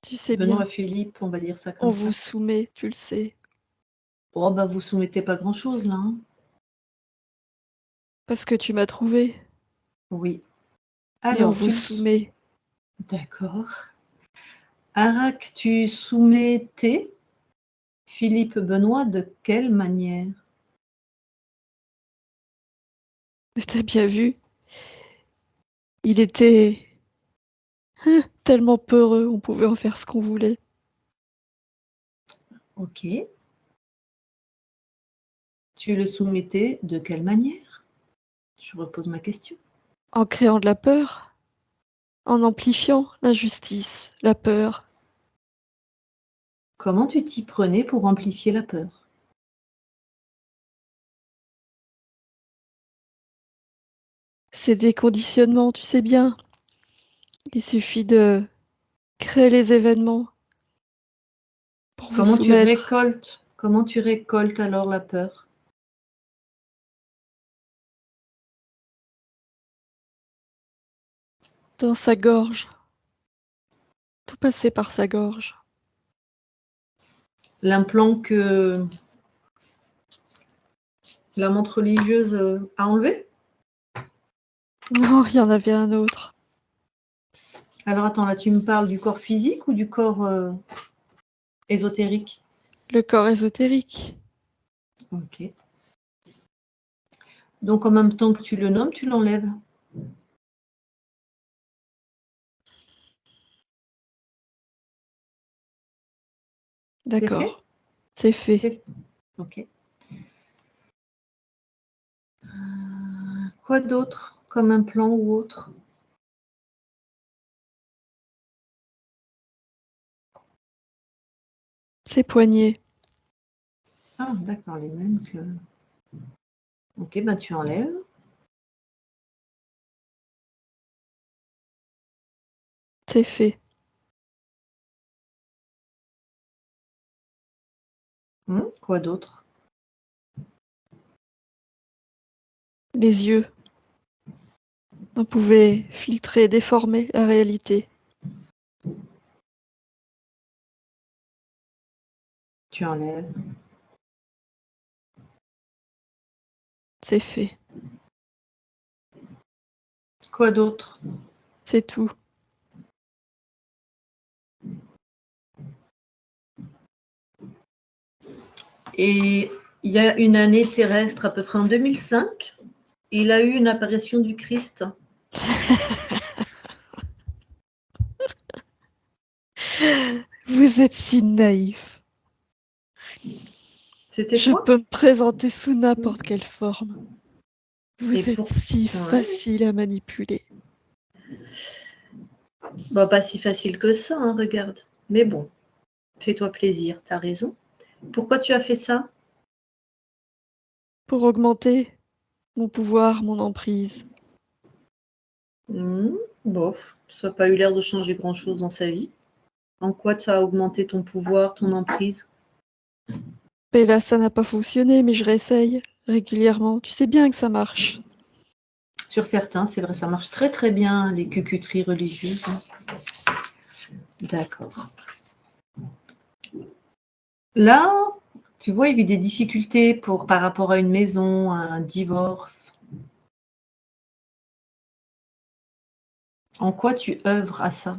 Tu sais Benoît bien, Philippe, on va dire ça on comme vous ça. soumet, tu le sais. Oh bah vous soumettez pas grand-chose là, hein? Parce que tu m'as trouvé. Oui. Mais on Alors, vous soumet. D'accord. Arak, tu soumettais Philippe Benoît de quelle manière? Mais t'as bien vu, il était tellement peureux, on pouvait en faire ce qu'on voulait. Ok. Tu le soumettais de quelle manière? Je repose ma question. En créant de la peur, en amplifiant l'injustice, la peur. Comment tu t'y prenais pour amplifier la peur? C'est des conditionnements, tu sais bien. Il suffit de créer les événements pour vous soumettre Comment tu récoltes alors la peur? dans sa gorge. Tout passer par sa gorge. L'implant que la montre religieuse a enlevé? Non, il y en avait un autre. Alors attends, là tu me parles du corps physique ou du corps ésotérique? Le corps ésotérique. Ok. Donc en même temps que tu le nommes, tu l'enlèves. C'est fait? D'accord. C'est fait. C'est ok. Quoi d'autre comme implant ou autre? Ses poignets. Ah d'accord, les mêmes que. Ok, ben tu enlèves. C'est fait. Quoi d'autre? Les yeux. On pouvait filtrer, déformer la réalité. Tu enlèves. C'est fait. Quoi d'autre? C'est tout. Et il y a une année terrestre, à peu près en 2005, il a eu une apparition du Christ. Vous êtes si naïf. C'était Je quoi? peux me présenter sous n'importe quelle forme. Et Vous êtes pour. si Ouais. facile à manipuler. Bon, pas si facile que ça, hein, regarde. Mais bon, fais-toi plaisir, t'as raison. Pourquoi tu as fait ça? Pour augmenter mon pouvoir, mon emprise. Bof, ça n'a pas eu l'air de changer grand-chose dans sa vie. En quoi ça a augmenté ton pouvoir, ton emprise? Et là, ça n'a pas fonctionné, mais je réessaye régulièrement. Tu sais bien que ça marche. Sur certains, c'est vrai, ça marche très très bien, les cucuteries religieuses. D'accord. Là, tu vois, il y a eu des difficultés par rapport à une maison, à un divorce. En quoi tu œuvres à ça?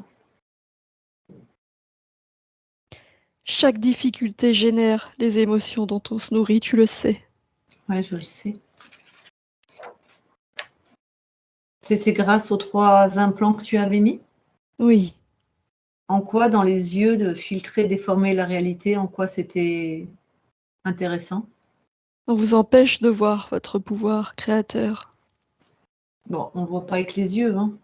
Chaque difficulté génère les émotions dont on se nourrit, tu le sais. Ouais, je le sais. C'était grâce aux 3 implants que tu avais mis? Oui. En quoi, dans les yeux, de filtrer, déformer la réalité, en quoi c'était intéressant? On vous empêche de voir votre pouvoir créateur. Bon, on ne voit pas avec les yeux, hein.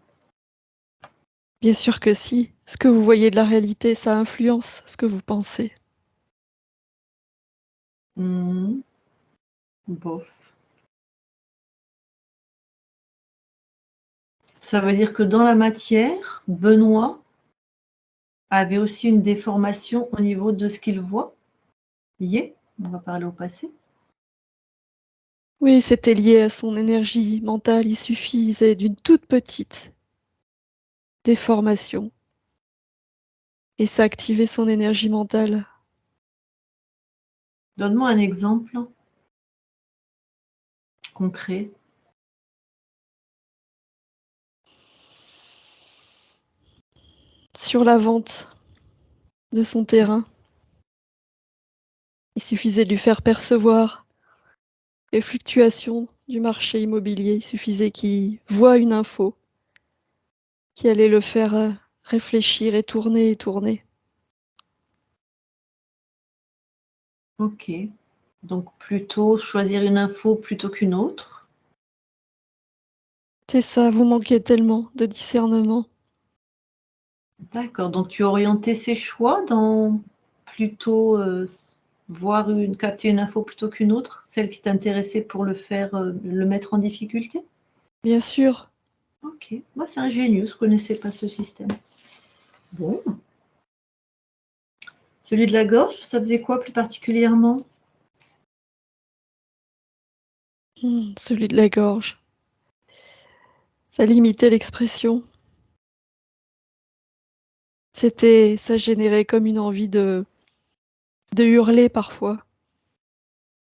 Bien sûr que si. Ce que vous voyez de la réalité, ça influence ce que vous pensez. Bof. Ça veut dire que dans la matière, Benoît avait aussi une déformation au niveau de ce qu'il voit? On va parler au passé. Oui, c'était lié à son énergie mentale. Il suffisait d'une toute petite déformation et ça activait son énergie mentale. Donne-moi un exemple concret. Sur la vente de son terrain, il suffisait de lui faire percevoir les fluctuations du marché immobilier. Il suffisait qu'il voie une info qui allait le faire réfléchir et tourner et tourner. OK. Donc plutôt choisir une info plutôt qu'une autre? C'est ça, vous manquez tellement de discernement. D'accord, donc tu orientais ses choix dans plutôt, capter une info plutôt qu'une autre? Celle qui t'intéressait pour le faire, le mettre en difficulté? Bien sûr, OK. Moi, c'est ingénieux, je connaissais pas ce système. Bon. Celui de la gorge, ça faisait quoi plus particulièrement? celui de la gorge. Ça limitait l'expression. Ça générait comme une envie de hurler parfois.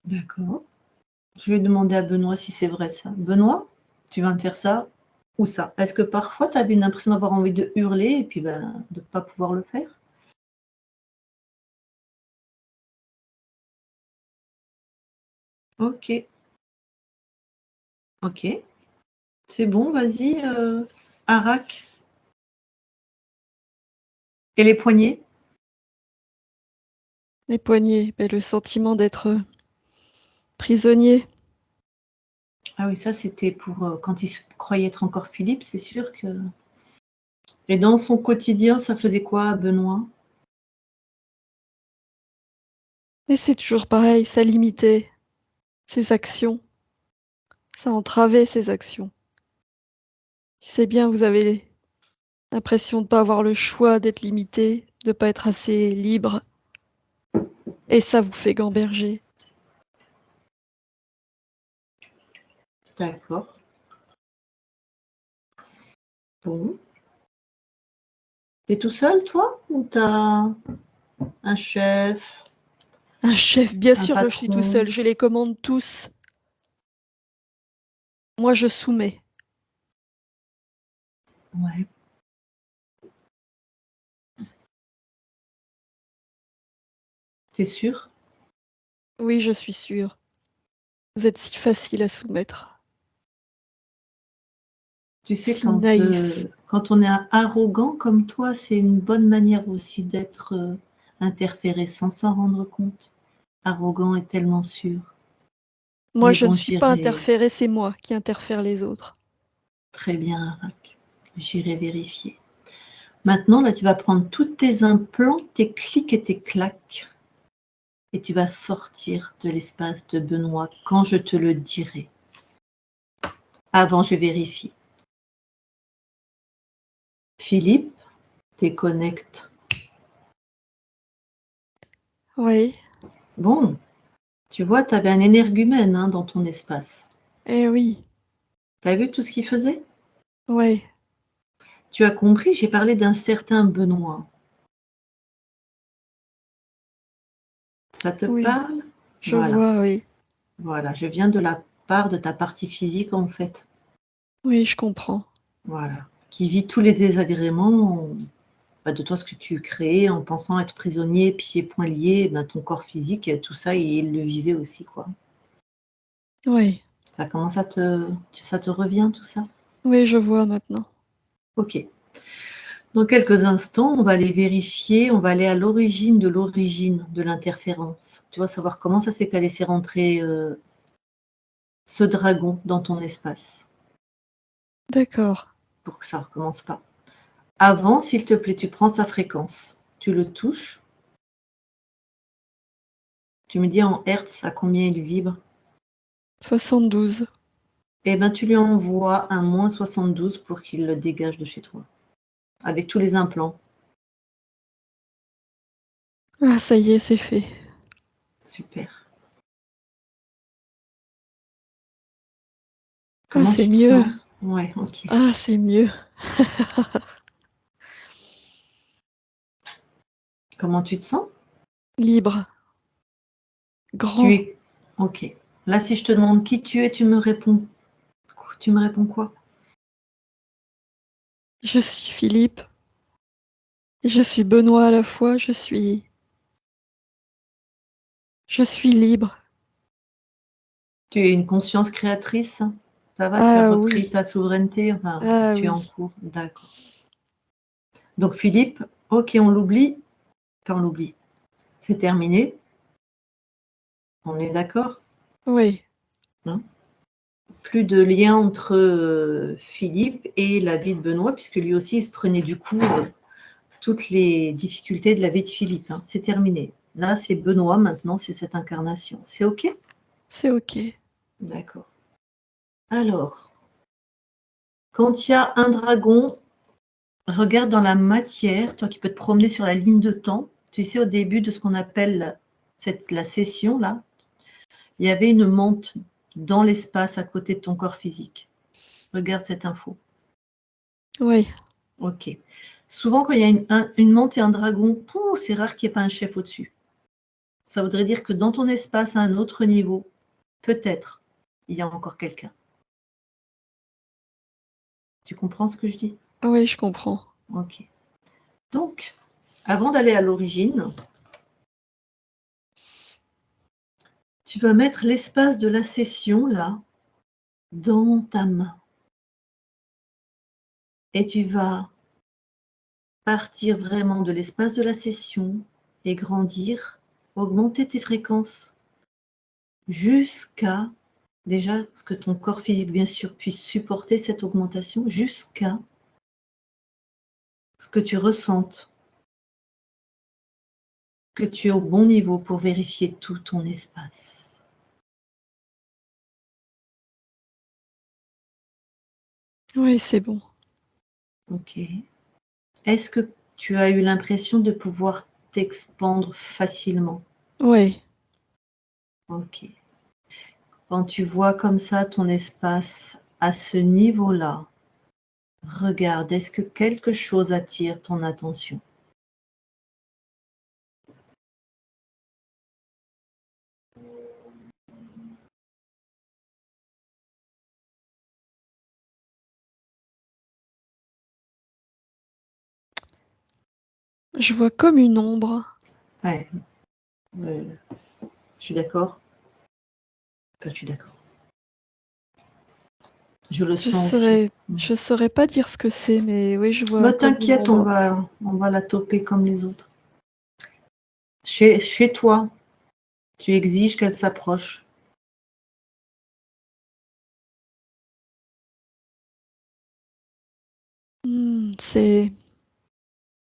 D'accord. Je vais demander à Benoît si c'est vrai ça. Benoît, tu vas me faire ça ou ça? Est-ce que parfois tu avais l'impression d'avoir envie de hurler et puis, ben, de ne pas pouvoir le faire? OK, OK. C'est bon, vas-y, Arak. Et les poignets? Les poignets, ben, le sentiment d'être prisonnier. Ah oui, ça c'était pour, quand il se croyait être encore Philippe, c'est sûr que et dans son quotidien, ça faisait quoi à Benoît? Mais c'est toujours pareil, ça limitait ses actions, ça entravait ses actions. Tu sais bien, vous avez l'impression de ne pas avoir le choix, d'être limité, de ne pas être assez libre, et ça vous fait gamberger. D'accord. Bon. Tu tout seul toi? Ou t'as un chef, Un chef, bien un sûr que je suis tout seul, patron? je les commande tous. Moi, je soumets. Ouais. Tu sûr? Oui, je suis sûre. Vous êtes si facile à soumettre, Tu sais, si naïf. quand on est arrogant comme toi, c'est une bonne manière aussi d'être, interféré sans s'en rendre compte. Arrogant et tellement sûr. Moi, Mais je ne bon, suis pas j'irai interférée, c'est moi qui interfère les autres. très bien, Arak. J'irai vérifier. Maintenant, là, tu vas prendre tous tes implants, tes clics et tes claques et tu vas sortir de l'espace de Benoît quand je te le dirai. Avant, je vérifie. Philippe, déconnecte. Oui. Bon, tu vois, tu avais un énergumène hein, dans ton espace. Eh oui. Tu as vu tout ce qu'il faisait? Oui. Tu as compris, j'ai parlé d'un certain Benoît. Ça te Oui. parle? Je Voilà. vois, oui. Voilà, je viens de la part de ta partie physique en fait. Oui, je comprends. Voilà. Qui vit tous les désagréments de toi, ce que tu crées en pensant être prisonnier, pieds, poings liés, ton corps physique, tout ça, il le vivait aussi, quoi. Oui. Ça commence ça te revient tout ça? Oui, je vois maintenant. Ok. Dans quelques instants, on va aller vérifier, on va aller à l'origine de l'interférence. Tu vas savoir comment ça se fait que tu as laissé rentrer ce dragon dans ton espace D'accord. pour que ça ne recommence pas. Avant, s'il te plaît, tu prends sa fréquence. Tu le touches. Tu me dis en hertz à combien il vibre. 72. Eh bien, tu lui envoies un moins 72 pour qu'il le dégage de chez toi. Avec tous les implants. Ah, ça y est, c'est fait. Super. Ah, Comment c'est tu te mieux. sens? Ouais, ok. Ah, c'est mieux. Comment tu te sens? Libre. Tu Grand. es... Ok. Là, si je te demande qui tu es, tu me réponds. Tu me réponds quoi? Je suis Philippe. Et je suis Benoît à la fois. Je suis libre. Tu es une conscience créatrice? Ça va, tu as Ah repris oui. ta souveraineté? Enfin, Ah tu es en oui. cours. D'accord. Donc, Philippe, ok, on l'oublie. Enfin, on l'oublie. C'est terminé. On est d'accord? Oui. Hein? Plus de lien entre Philippe et la vie de Benoît, puisque lui aussi, il se prenait du coup toutes les difficultés de la vie de Philippe. Hein. C'est terminé. Là, c'est Benoît maintenant, c'est cette incarnation. C'est OK? C'est OK. D'accord. Alors, quand il y a un dragon, regarde dans la matière, toi qui peux te promener sur la ligne de temps. Tu sais, au début de ce qu'on appelle la session, là, il y avait une menthe dans l'espace à côté de ton corps physique. Regarde cette info. Oui. Ok. Souvent, quand il y a une menthe et un dragon, c'est rare qu'il n'y ait pas un chef au-dessus. Ça voudrait dire que dans ton espace, à un autre niveau, peut-être, il y a encore quelqu'un. Tu comprends ce que je dis? Oui, je comprends. Ok. Donc, avant d'aller à l'origine, tu vas mettre l'espace de la session, là, dans ta main. Et tu vas partir vraiment de l'espace de la session et grandir, augmenter tes fréquences jusqu'à, déjà, ce que ton corps physique, bien sûr, puisse supporter cette augmentation, jusqu'à ce que tu ressentes, que tu es au bon niveau pour vérifier tout ton espace. Oui, c'est bon. Ok. Est-ce que tu as eu l'impression de pouvoir t'expandre facilement? Oui. Ok. Quand tu vois comme ça ton espace à ce niveau-là, regarde, est-ce que quelque chose attire ton attention? Je vois comme une ombre. Ouais. Je suis d'accord. Je suis d'accord. Je le Je sens aussi. saurais, je saurais pas dire ce que c'est, mais oui, je vois comme une T'inquiète, ombre. on va la toper comme les autres. Chez toi, tu exiges qu'elle s'approche.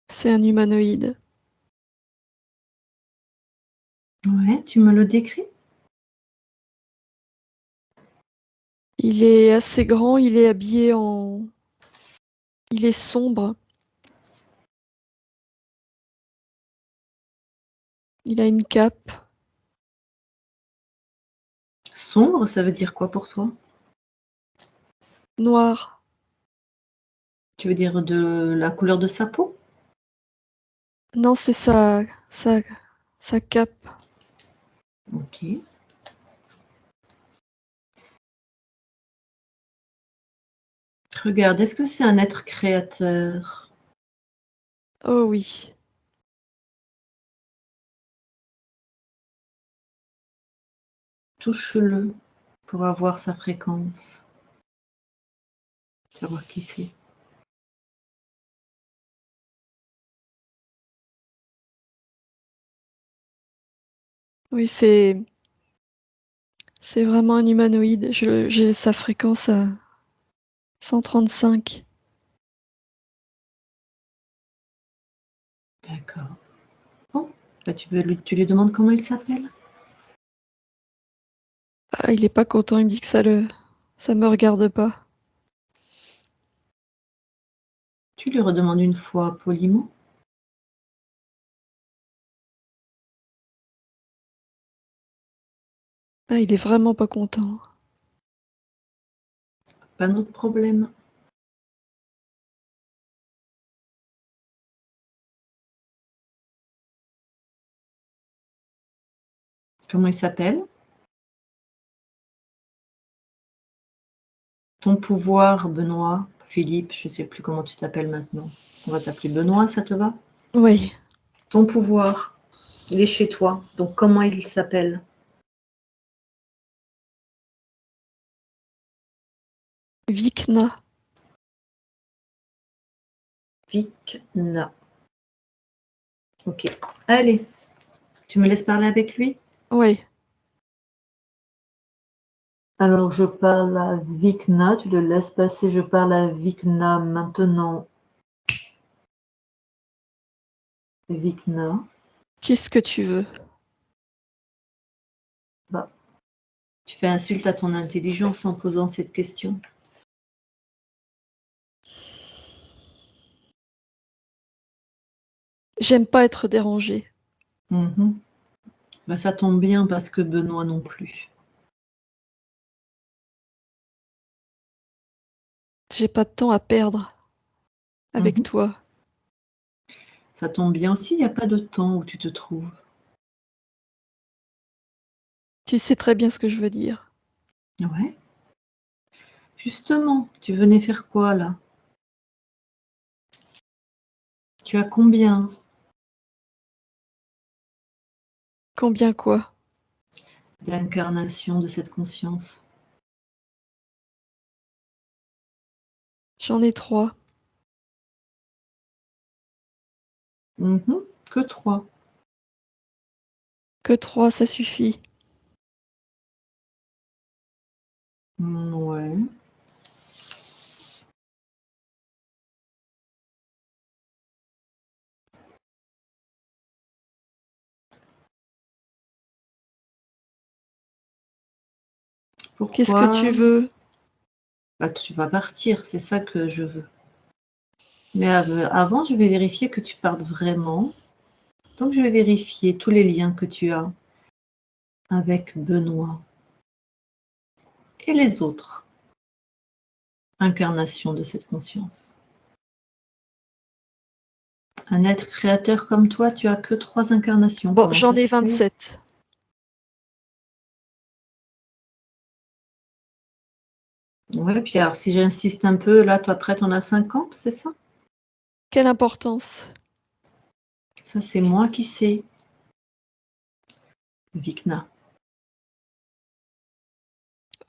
C'est un humanoïde. Ouais, tu me le décris? Il est assez grand, il est habillé en... Il est sombre. Il a une cape. Sombre, ça veut dire quoi pour toi? Noire. Tu veux dire de la couleur de sa peau? Non, c'est sa cape. Ok. Regarde, est-ce que c'est un être créateur? Oh oui. Touche-le pour avoir sa fréquence. Savoir qui c'est. Oui, c'est vraiment un humanoïde. J'ai sa fréquence à 135. D'accord. Bon, bah tu lui demandes comment il s'appelle? Ah, il est pas content, il me dit que ça me regarde pas. Tu lui redemandes une fois poliment. Ah, il est vraiment pas content. Pas notre problème. Comment il s'appelle? Ton pouvoir, Benoît, Philippe, je sais plus comment tu t'appelles maintenant. On va t'appeler Benoît, ça te va? Oui, Ton pouvoir, il est chez toi. Donc comment il s'appelle? Vikna. Vikna. Ok. Allez, tu me laisses parler avec lui? Oui, Alors je parle à Vikna, tu le laisses passer, je parle à Vikna maintenant. Vikna, qu'est-ce que tu veux? bah, tu fais insulte à ton intelligence en posant cette question. J'aime pas être dérangée. Mhm. Bah, ça tombe bien parce que Benoît non plus. J'ai pas de temps à perdre avec Mhm. toi. Ça tombe bien aussi, il n'y a pas de temps où tu te trouves. Tu sais très bien ce que je veux dire. Ouais. Justement, tu venais faire quoi là? Tu as combien Combien quoi? d'incarnations de cette conscience? J'en ai 3. Mhm. Que 3. Que 3, ça suffit. Ouais. Qu'est-ce que tu Pourquoi? veux? Bah, tu vas partir, c'est ça que je veux. Mais avant, je vais vérifier que tu partes vraiment. Donc, je vais vérifier tous les liens que tu as avec Benoît et les autres incarnations de cette conscience. Un être créateur comme toi, tu as que 3 incarnations. Bon, Comment j'en ça ai se fait? 27. Ouais, puis alors si j'insiste un peu, là, toi, après, t'en as 50, c'est ça? Quelle importance? Ça, c'est moi qui sais. Vikna.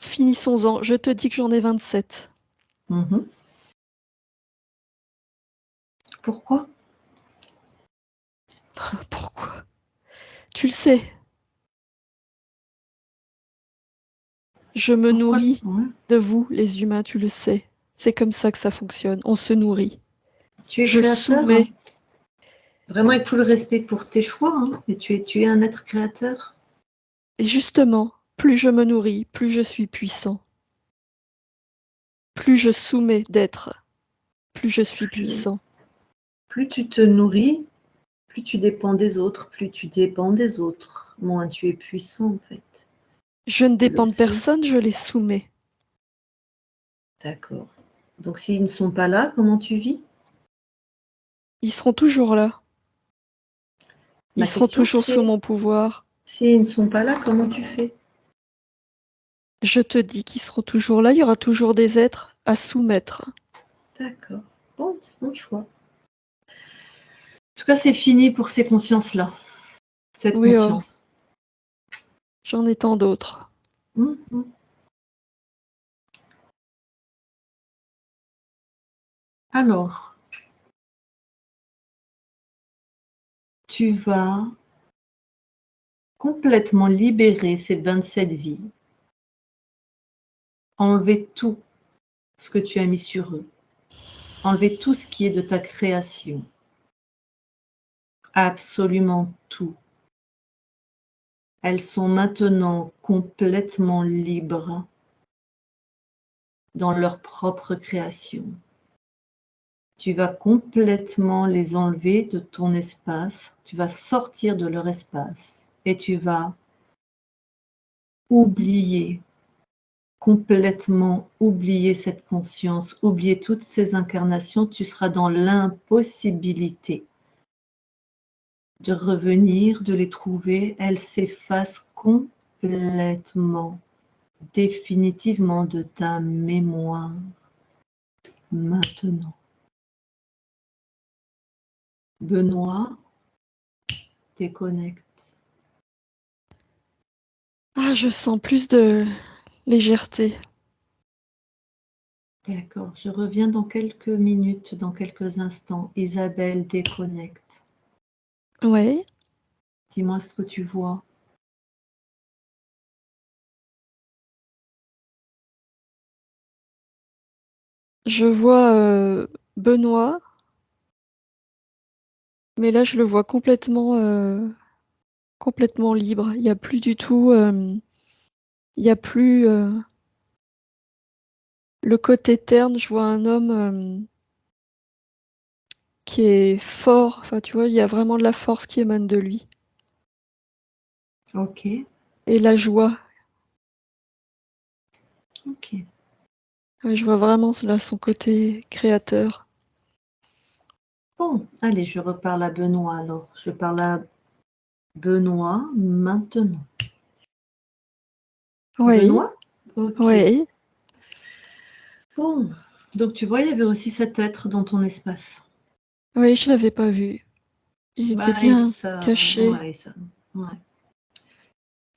Finissons-en. Je te dis que j'en ai 27. Mhm. Pourquoi? Pourquoi? Tu le sais. Je me Pourquoi? nourris Ouais. de vous, les humains, tu le sais. C'est comme ça que ça fonctionne. On se nourrit. Tu es Je créateur, hein? soumets. Vraiment avec tout le respect pour tes choix, hein? Mais tu es un être créateur. Et justement, plus je me nourris, plus je suis puissant. Plus je soumets d'être, plus je suis Plus, puissant. plus tu te nourris, plus tu dépends des autres, moins tu es puissant en fait. Je ne dépends de sais. personne, je les soumets. D'accord. Donc s'ils ne sont pas là, comment tu vis? Ils seront toujours là. Ma Ils seront question, toujours sous c'est, mon pouvoir. s'ils ne sont pas là, comment tu fais? Je te dis qu'ils seront toujours là, il y aura toujours des êtres à soumettre. D'accord. Bon, c'est ton choix. En tout cas, c'est fini pour ces consciences-là. Cette Oui, conscience. j'en ai tant d'autres. Mhm. Alors, tu vas complètement libérer ces 27 vies, enlever tout ce que tu as mis sur eux, enlever tout ce qui est de ta création, absolument tout. Elles sont maintenant complètement libres dans leur propre création. Tu vas complètement les enlever de ton espace, tu vas sortir de leur espace et tu vas oublier, complètement oublier cette conscience, oublier toutes ces incarnations, tu seras dans l'impossibilité de revenir, de les trouver, elles s'effacent complètement, définitivement de ta mémoire maintenant. Benoît, déconnecte. Ah, je sens plus de légèreté. D'accord, je reviens dans quelques minutes, dans quelques instants. Isabelle, déconnecte. Ouais. Dis-moi ce que tu vois. Je vois Benoît, mais là je le vois complètement libre. Il n'y a plus du tout, il n'y a plus le côté terne. Je vois un homme qui est fort. Enfin, tu vois, il y a vraiment de la force qui émane de lui. Ok, Et la joie. ok. Ouais, je vois vraiment là son côté créateur. Bon, allez, je reparle à Benoît alors. Je parle à Benoît maintenant. Oui, Benoît? Ok. oui, Bon, donc tu vois, il y avait aussi cet être dans ton espace. oui, je l'avais pas vu. Il était Bah, et bien ça, caché. ouais.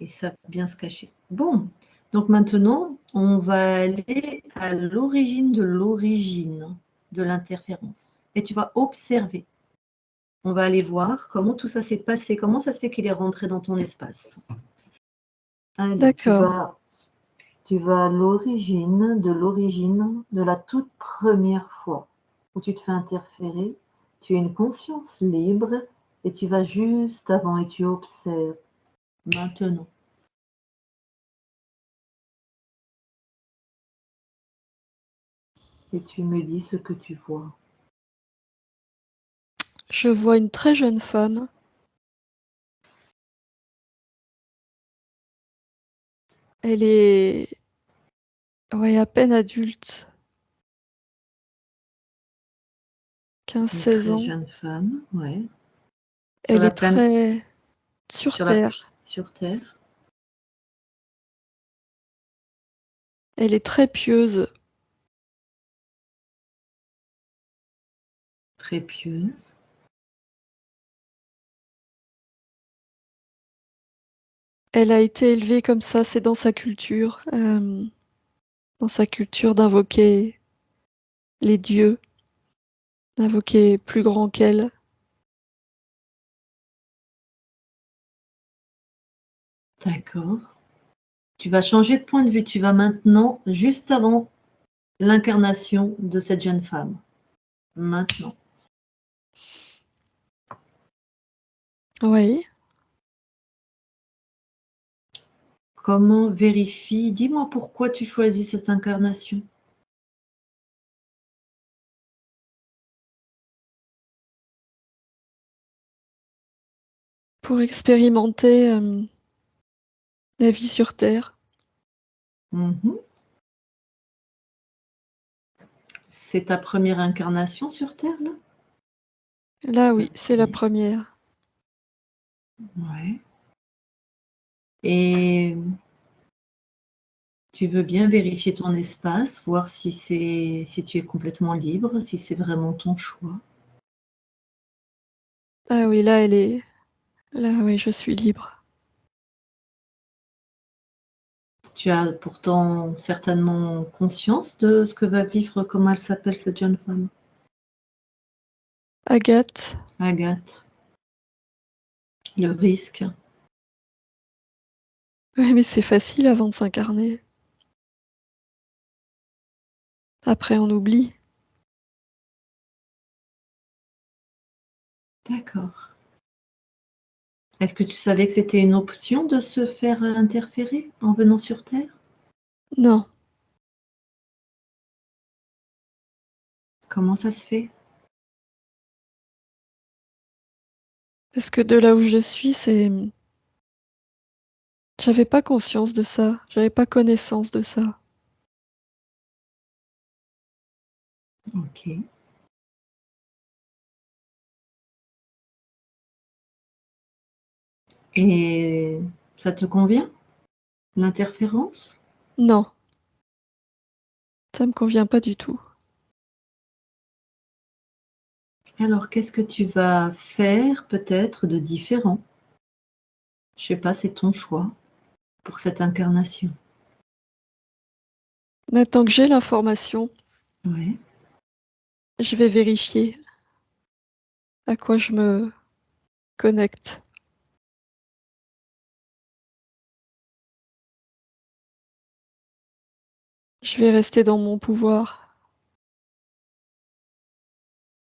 Et ça va bien se cacher. Bon, donc maintenant, on va aller à l'origine de l'interférence. Et tu vas observer. On va aller voir comment tout ça s'est passé, comment ça se fait qu'il est rentré dans ton espace. Allez, D'accord. tu vas à l'origine de la toute première fois où tu te fais interférer. Tu as une conscience libre et tu vas juste avant et tu observes maintenant. Et tu me dis ce que tu vois. Je vois une très jeune femme. Elle est, ouais, à peine adulte. Une 15-16 très ans. jeune femme, ouais. Sur Elle la est planète, très sur sur la, Terre. sur Terre, Elle est très pieuse. très pieuse. Elle a été élevée comme ça, c'est dans sa culture d'invoquer les dieux, d'invoquer plus grand qu'elle. D'accord. Tu vas changer de point de vue. Tu vas maintenant, juste avant l'incarnation de cette jeune femme. Maintenant. Oui. Comment vérifie? Dis-moi pourquoi tu choisis cette incarnation. pour expérimenter la vie sur Terre. Mhm. C'est ta première incarnation sur Terre, là? Là, oui, c'est la Oui. première. Ouais. Et tu veux bien vérifier ton espace, voir si tu es complètement libre, si c'est vraiment ton choix. Ah oui, là, là, oui, je suis libre. Tu as pourtant certainement conscience de ce que va vivre, comment elle s'appelle cette jeune femme? Agathe, Agathe. Le risque. ouais, mais c'est facile avant de s'incarner. Après, on oublie. D'accord. Est-ce que tu savais que c'était une option de se faire interférer en venant sur Terre? Non, Comment ça se fait? parce que de là où je suis, j'avais pas conscience de ça, j'avais pas connaissance de ça. OK. Et ça te convient, l'interférence? Non, ça me convient pas du tout. Alors qu'est-ce que tu vas faire peut-être de différent? Je sais pas, c'est ton choix pour cette incarnation. Maintenant que j'ai l'information, Ouais, je vais vérifier à quoi je me connecte. Je vais rester dans mon pouvoir.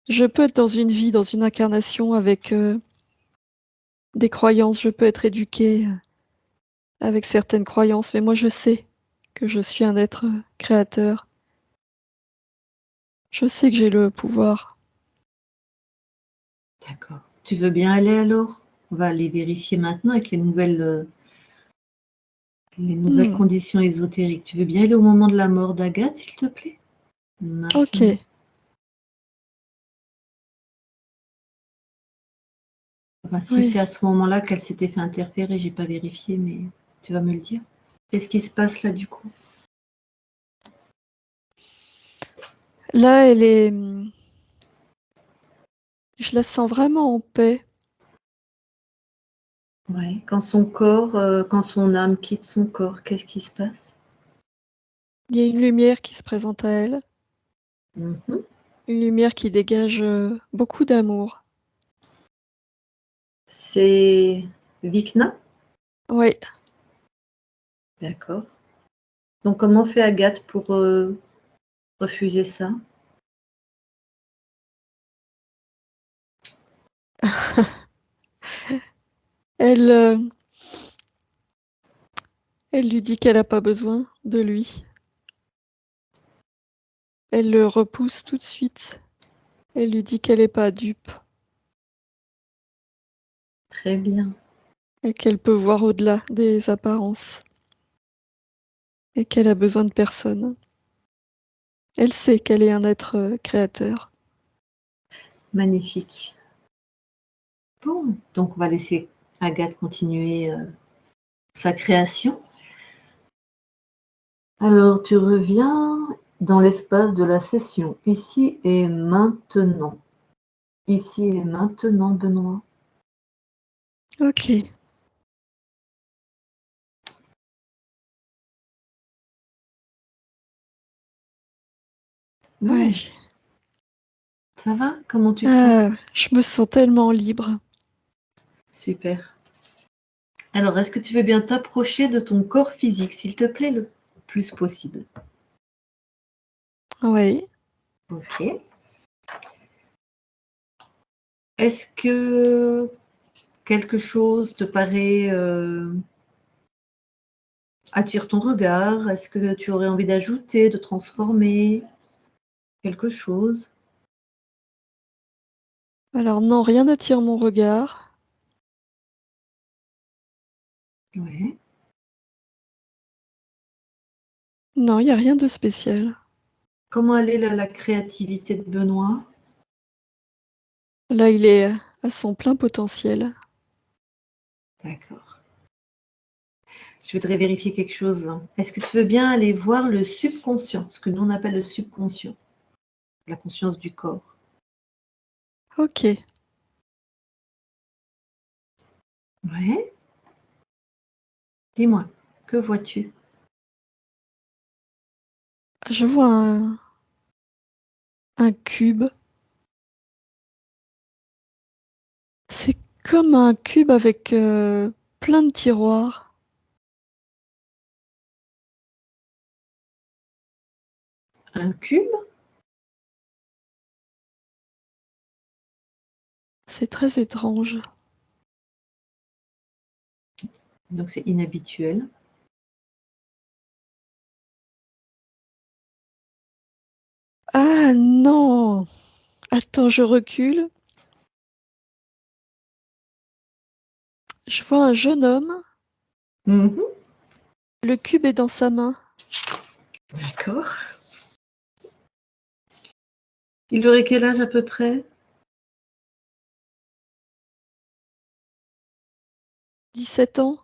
Je peux être dans une vie, dans une incarnation avec des croyances, je peux être éduquée avec certaines croyances, mais moi je sais que je suis un être créateur. Je sais que j'ai le pouvoir. d'accord. Tu veux bien aller alors? On va aller vérifier maintenant avec les nouvelles Hmm, conditions ésotériques. Tu veux bien aller au moment de la mort d'Agathe, s'il te plaît? Maintenant. ok, Enfin, si oui. c'est à ce moment-là qu'elle s'était fait interférer, j'ai pas vérifié, mais tu vas me le dire. Qu'est-ce qui se passe là du coup? Là, je la sens vraiment en paix. Ouais. Quand son corps, quand son âme quitte son corps, qu'est-ce qui se passe? Il y a une lumière qui se présente à elle, Mhm. une lumière qui dégage beaucoup d'amour. C'est Vikna? Oui, D'accord. Donc comment fait Agathe pour refuser ça? elle, elle lui dit qu'elle n'a pas besoin de lui. Elle le repousse tout de suite. Elle lui dit qu'elle n'est pas dupe Très bien. et qu'elle peut voir au-delà des apparences et qu'elle a besoin de personne. Elle sait qu'elle est un être créateur. Magnifique. Bon, donc on va laisser Agathe continuer sa création. Alors tu reviens dans l'espace de la session, ici et maintenant. Ici et maintenant, Benoît. Ok, Bon, ouais. ça va? Comment tu te sens? Ah, je me sens tellement libre. Super. Alors, est-ce que tu veux bien t'approcher de ton corps physique, s'il te plaît, le plus possible? Oui. Ok. Est-ce que quelque chose te paraît attire ton regard? Est-ce que tu aurais envie d'ajouter, de transformer quelque chose? Alors non, rien n'attire mon regard. Ouais. Non, il n'y a rien de spécial. Comment elle est la créativité de Benoît? Là, il est à son plein potentiel. D'accord. Je voudrais vérifier quelque chose. Est-ce que tu veux bien aller voir le subconscient, ce que nous on appelle le subconscient, la conscience du corps? Ok. Ouais. Dis-moi, que vois-tu? Je vois un cube. C'est comme un cube avec plein de tiroirs. Un cube? C'est très étrange. Donc c'est inhabituel. Ah non! Attends, je recule. Je vois un jeune homme. Mhm. Le cube est dans sa main. D'accord. Il aurait quel âge à peu près? 17 ans.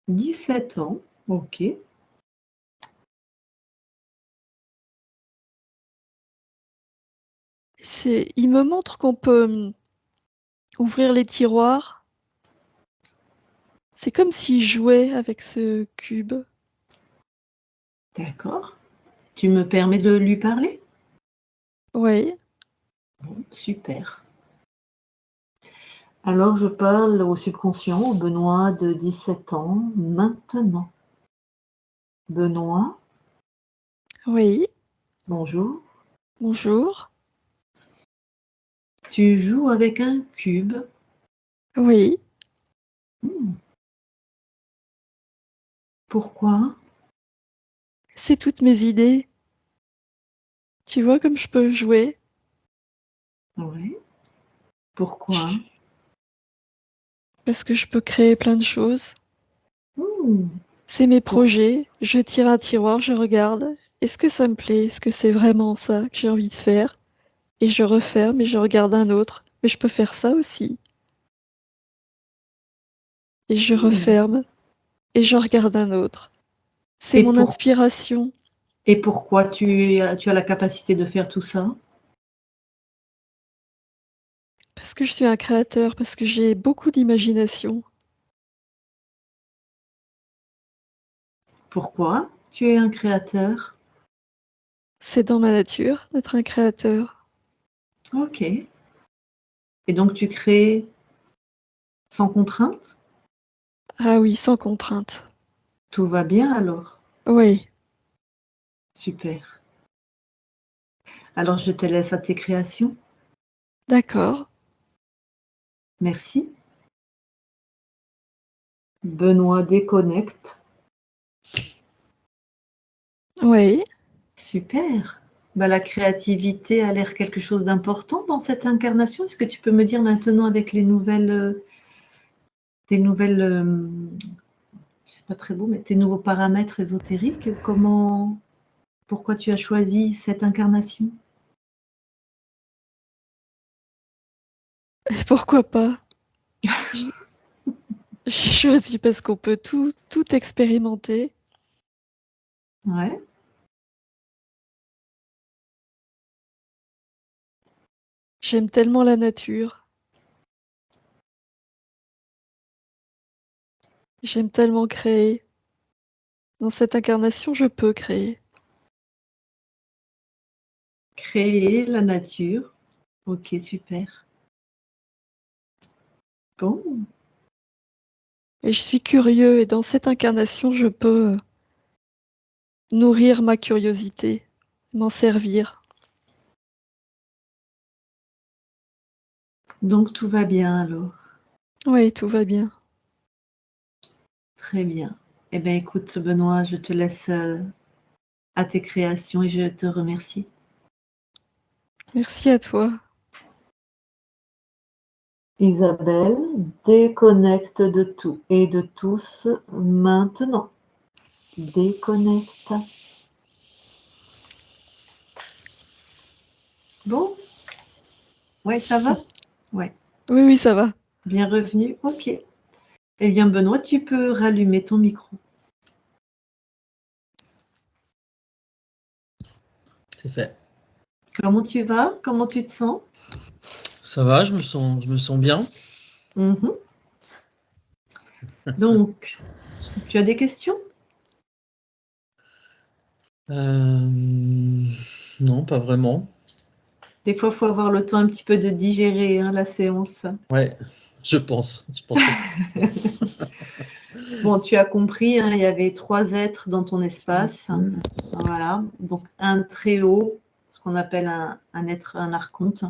17 ans. Ok. Il me montre qu'on peut ouvrir les tiroirs. C'est comme s'il jouait avec ce cube. D'accord. Tu me permets de lui parler? Oui. Bon, super. Alors je parle au subconscient, au Benoît de 17 ans, maintenant. Benoît, Oui. bonjour. Bonjour. Tu joues avec un cube. Oui. Hmm. Pourquoi? C'est toutes mes idées. Tu vois comme je peux jouer. Oui. Pourquoi? Parce que je peux créer plein de choses. Hmm. C'est mes Pour- projets. Je tire un tiroir, je regarde. Est-ce que ça me plaît? Est-ce que c'est vraiment ça que j'ai envie de faire? Et je referme et je regarde un autre. Mais je peux faire ça aussi. Et je Hmm. referme et je regarde un autre. C'est Et, mon pour- inspiration. et pourquoi tu as la capacité de faire tout ça? Parce que je suis un créateur, parce que j'ai beaucoup d'imagination. Pourquoi tu es un créateur? C'est dans ma nature d'être un créateur. Ok. Et donc tu crées sans contrainte? Ah oui, sans contrainte. Tout va bien alors? Oui, Super. Alors je te laisse à tes créations. d'accord. Merci. Benoît déconnecte. Oui. Super. Bah, la créativité a l'air quelque chose d'important dans cette incarnation. Est-ce que tu peux me dire maintenant avec les nouvelles, tes nouvelles, c'est pas très beau, mais tes nouveaux paramètres ésotériques, pourquoi tu as choisi cette incarnation? Pourquoi pas? J- J'ai choisi parce qu'on peut tout expérimenter. Ouais. J'aime tellement la nature. J'aime tellement créer. Dans cette incarnation, je peux créer. Créer la nature. Ok, super. Bon, Et je suis curieux, et dans cette incarnation, je peux nourrir ma curiosité, m'en servir. donc tout va bien alors. Oui, tout va bien. Très bien. Eh bien, écoute, Benoît, je te laisse à tes créations et je te remercie. Merci à toi. Isabelle, déconnecte de tout et de tous maintenant. Déconnecte. Bon? Ouais, ça va? Ouais. Oui, oui, ça va. Bien revenu? Ok. Eh bien, Benoît, tu peux rallumer ton micro. C'est fait. Comment tu vas? Comment tu te sens? Ça va, je me sens bien. Mhm. Donc, tu as des questions? Non, pas vraiment. Des fois, il faut avoir le temps un petit peu de digérer hein, la séance. Ouais, je pense. Je pense que c'est ça. Bon, tu as compris, hein, il y avait 3 êtres dans ton espace. Voilà. Donc, un très haut, ce qu'on appelle un être, un archonte,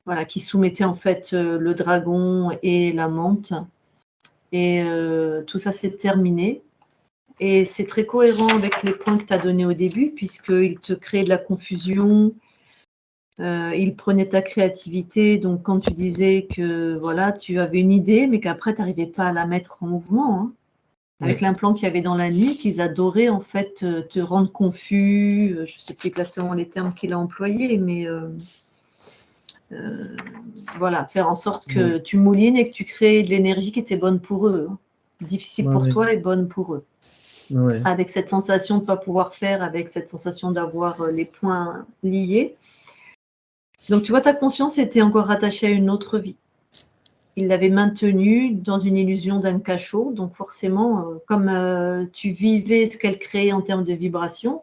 voilà, qui soumettait en fait le dragon et la menthe. Et tout ça, c'est terminé. Et c'est très cohérent avec les points que tu as donnés au début, puisqu'il te crée de la confusion, il prenait ta créativité. Donc, quand tu disais que voilà, tu avais une idée, mais qu'après, tu n'arrivais pas à la mettre en mouvement, hein. Avec Oui. l'implant qu'il y avait dans la nuque, ils adoraient en fait te rendre confus. Je ne sais plus exactement les termes qu'il a employés, mais voilà, faire en sorte que Oui. tu moulines et que tu crées de l'énergie qui était bonne pour eux, hein. Difficile pour Ouais, toi et bonne pour eux. ouais. Avec cette sensation de ne pas pouvoir faire, avec cette sensation d'avoir les points liés. Donc tu vois, ta conscience était encore rattachée à une autre vie. Il l'avait maintenue dans une illusion d'un cachot. Donc forcément, comme tu vivais ce qu'elle créait en termes de vibration,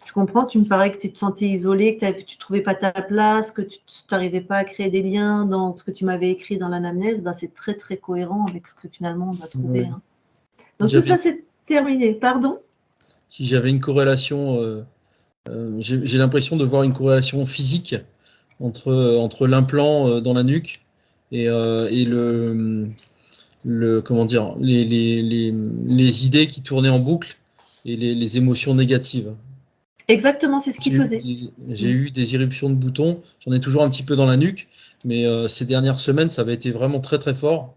tu comprends, tu me parlais que tu te sentais isolée, que tu ne trouvais pas ta place, que tu n'arrivais pas à créer des liens dans ce que tu m'avais écrit dans l'anamnèse. Ben, c'est très très cohérent avec ce que finalement on va trouver, Ouais. hein. Donc tout ça, c'est terminé. Pardon? Si j'avais une corrélation, j'ai l'impression de voir une corrélation physique entre l'implant dans la nuque et comment dire, les idées qui tournaient en boucle et les émotions négatives. Exactement, c'est ce qu'il faisait. J'ai eu des éruptions de boutons, j'en ai toujours un petit peu dans la nuque, mais ces dernières semaines, ça avait été vraiment très très fort.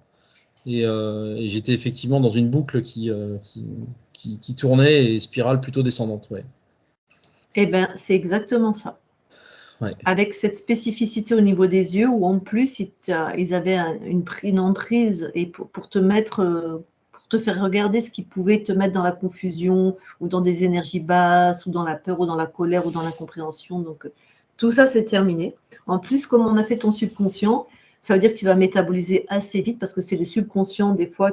Et j'étais effectivement dans une boucle qui tournait et spirale plutôt descendante. Ouais. Eh bien, c'est exactement ça. Ouais. Avec cette spécificité au niveau des yeux, où en plus, ils avaient une emprise et pour te mettre, pour te faire regarder ce qui pouvait te mettre dans la confusion, ou dans des énergies basses, ou dans la peur, ou dans la colère, ou dans l'incompréhension. Donc, tout ça, c'est terminé. En plus, comme on a fait ton subconscient, ça veut dire que tu vas métaboliser assez vite, parce que c'est le subconscient, des fois,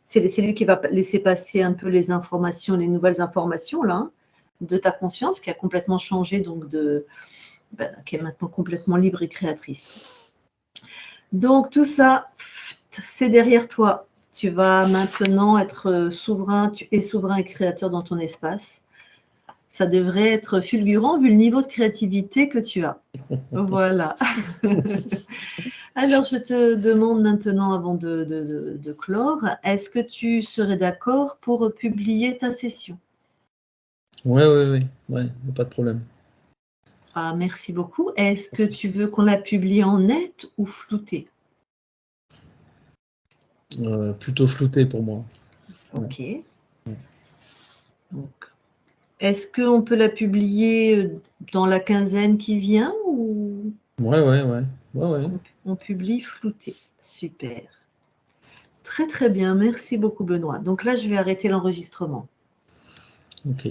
c'est lui qui va laisser passer un peu les informations, les nouvelles informations, là, hein, de ta conscience, qui a complètement changé, donc qui est maintenant complètement libre et créatrice. Donc tout ça, c'est derrière toi. Tu vas maintenant être souverain, tu es souverain et créateur dans ton espace. Ça devrait être fulgurant vu le niveau de créativité que tu as. Voilà. Alors je te demande maintenant, avant de clore, est-ce que tu serais d'accord pour publier ta session? Ouais, pas de problème. Ah, merci beaucoup. Est-ce que tu veux qu'on la publie en net ou floutée? Plutôt flouté pour moi. Ok. Donc, est-ce qu'on peut la publier dans la quinzaine qui vient ou Ouais. on publie flouté? Super. Très très bien, merci beaucoup Benoît. Donc là, je vais arrêter l'enregistrement. Ok.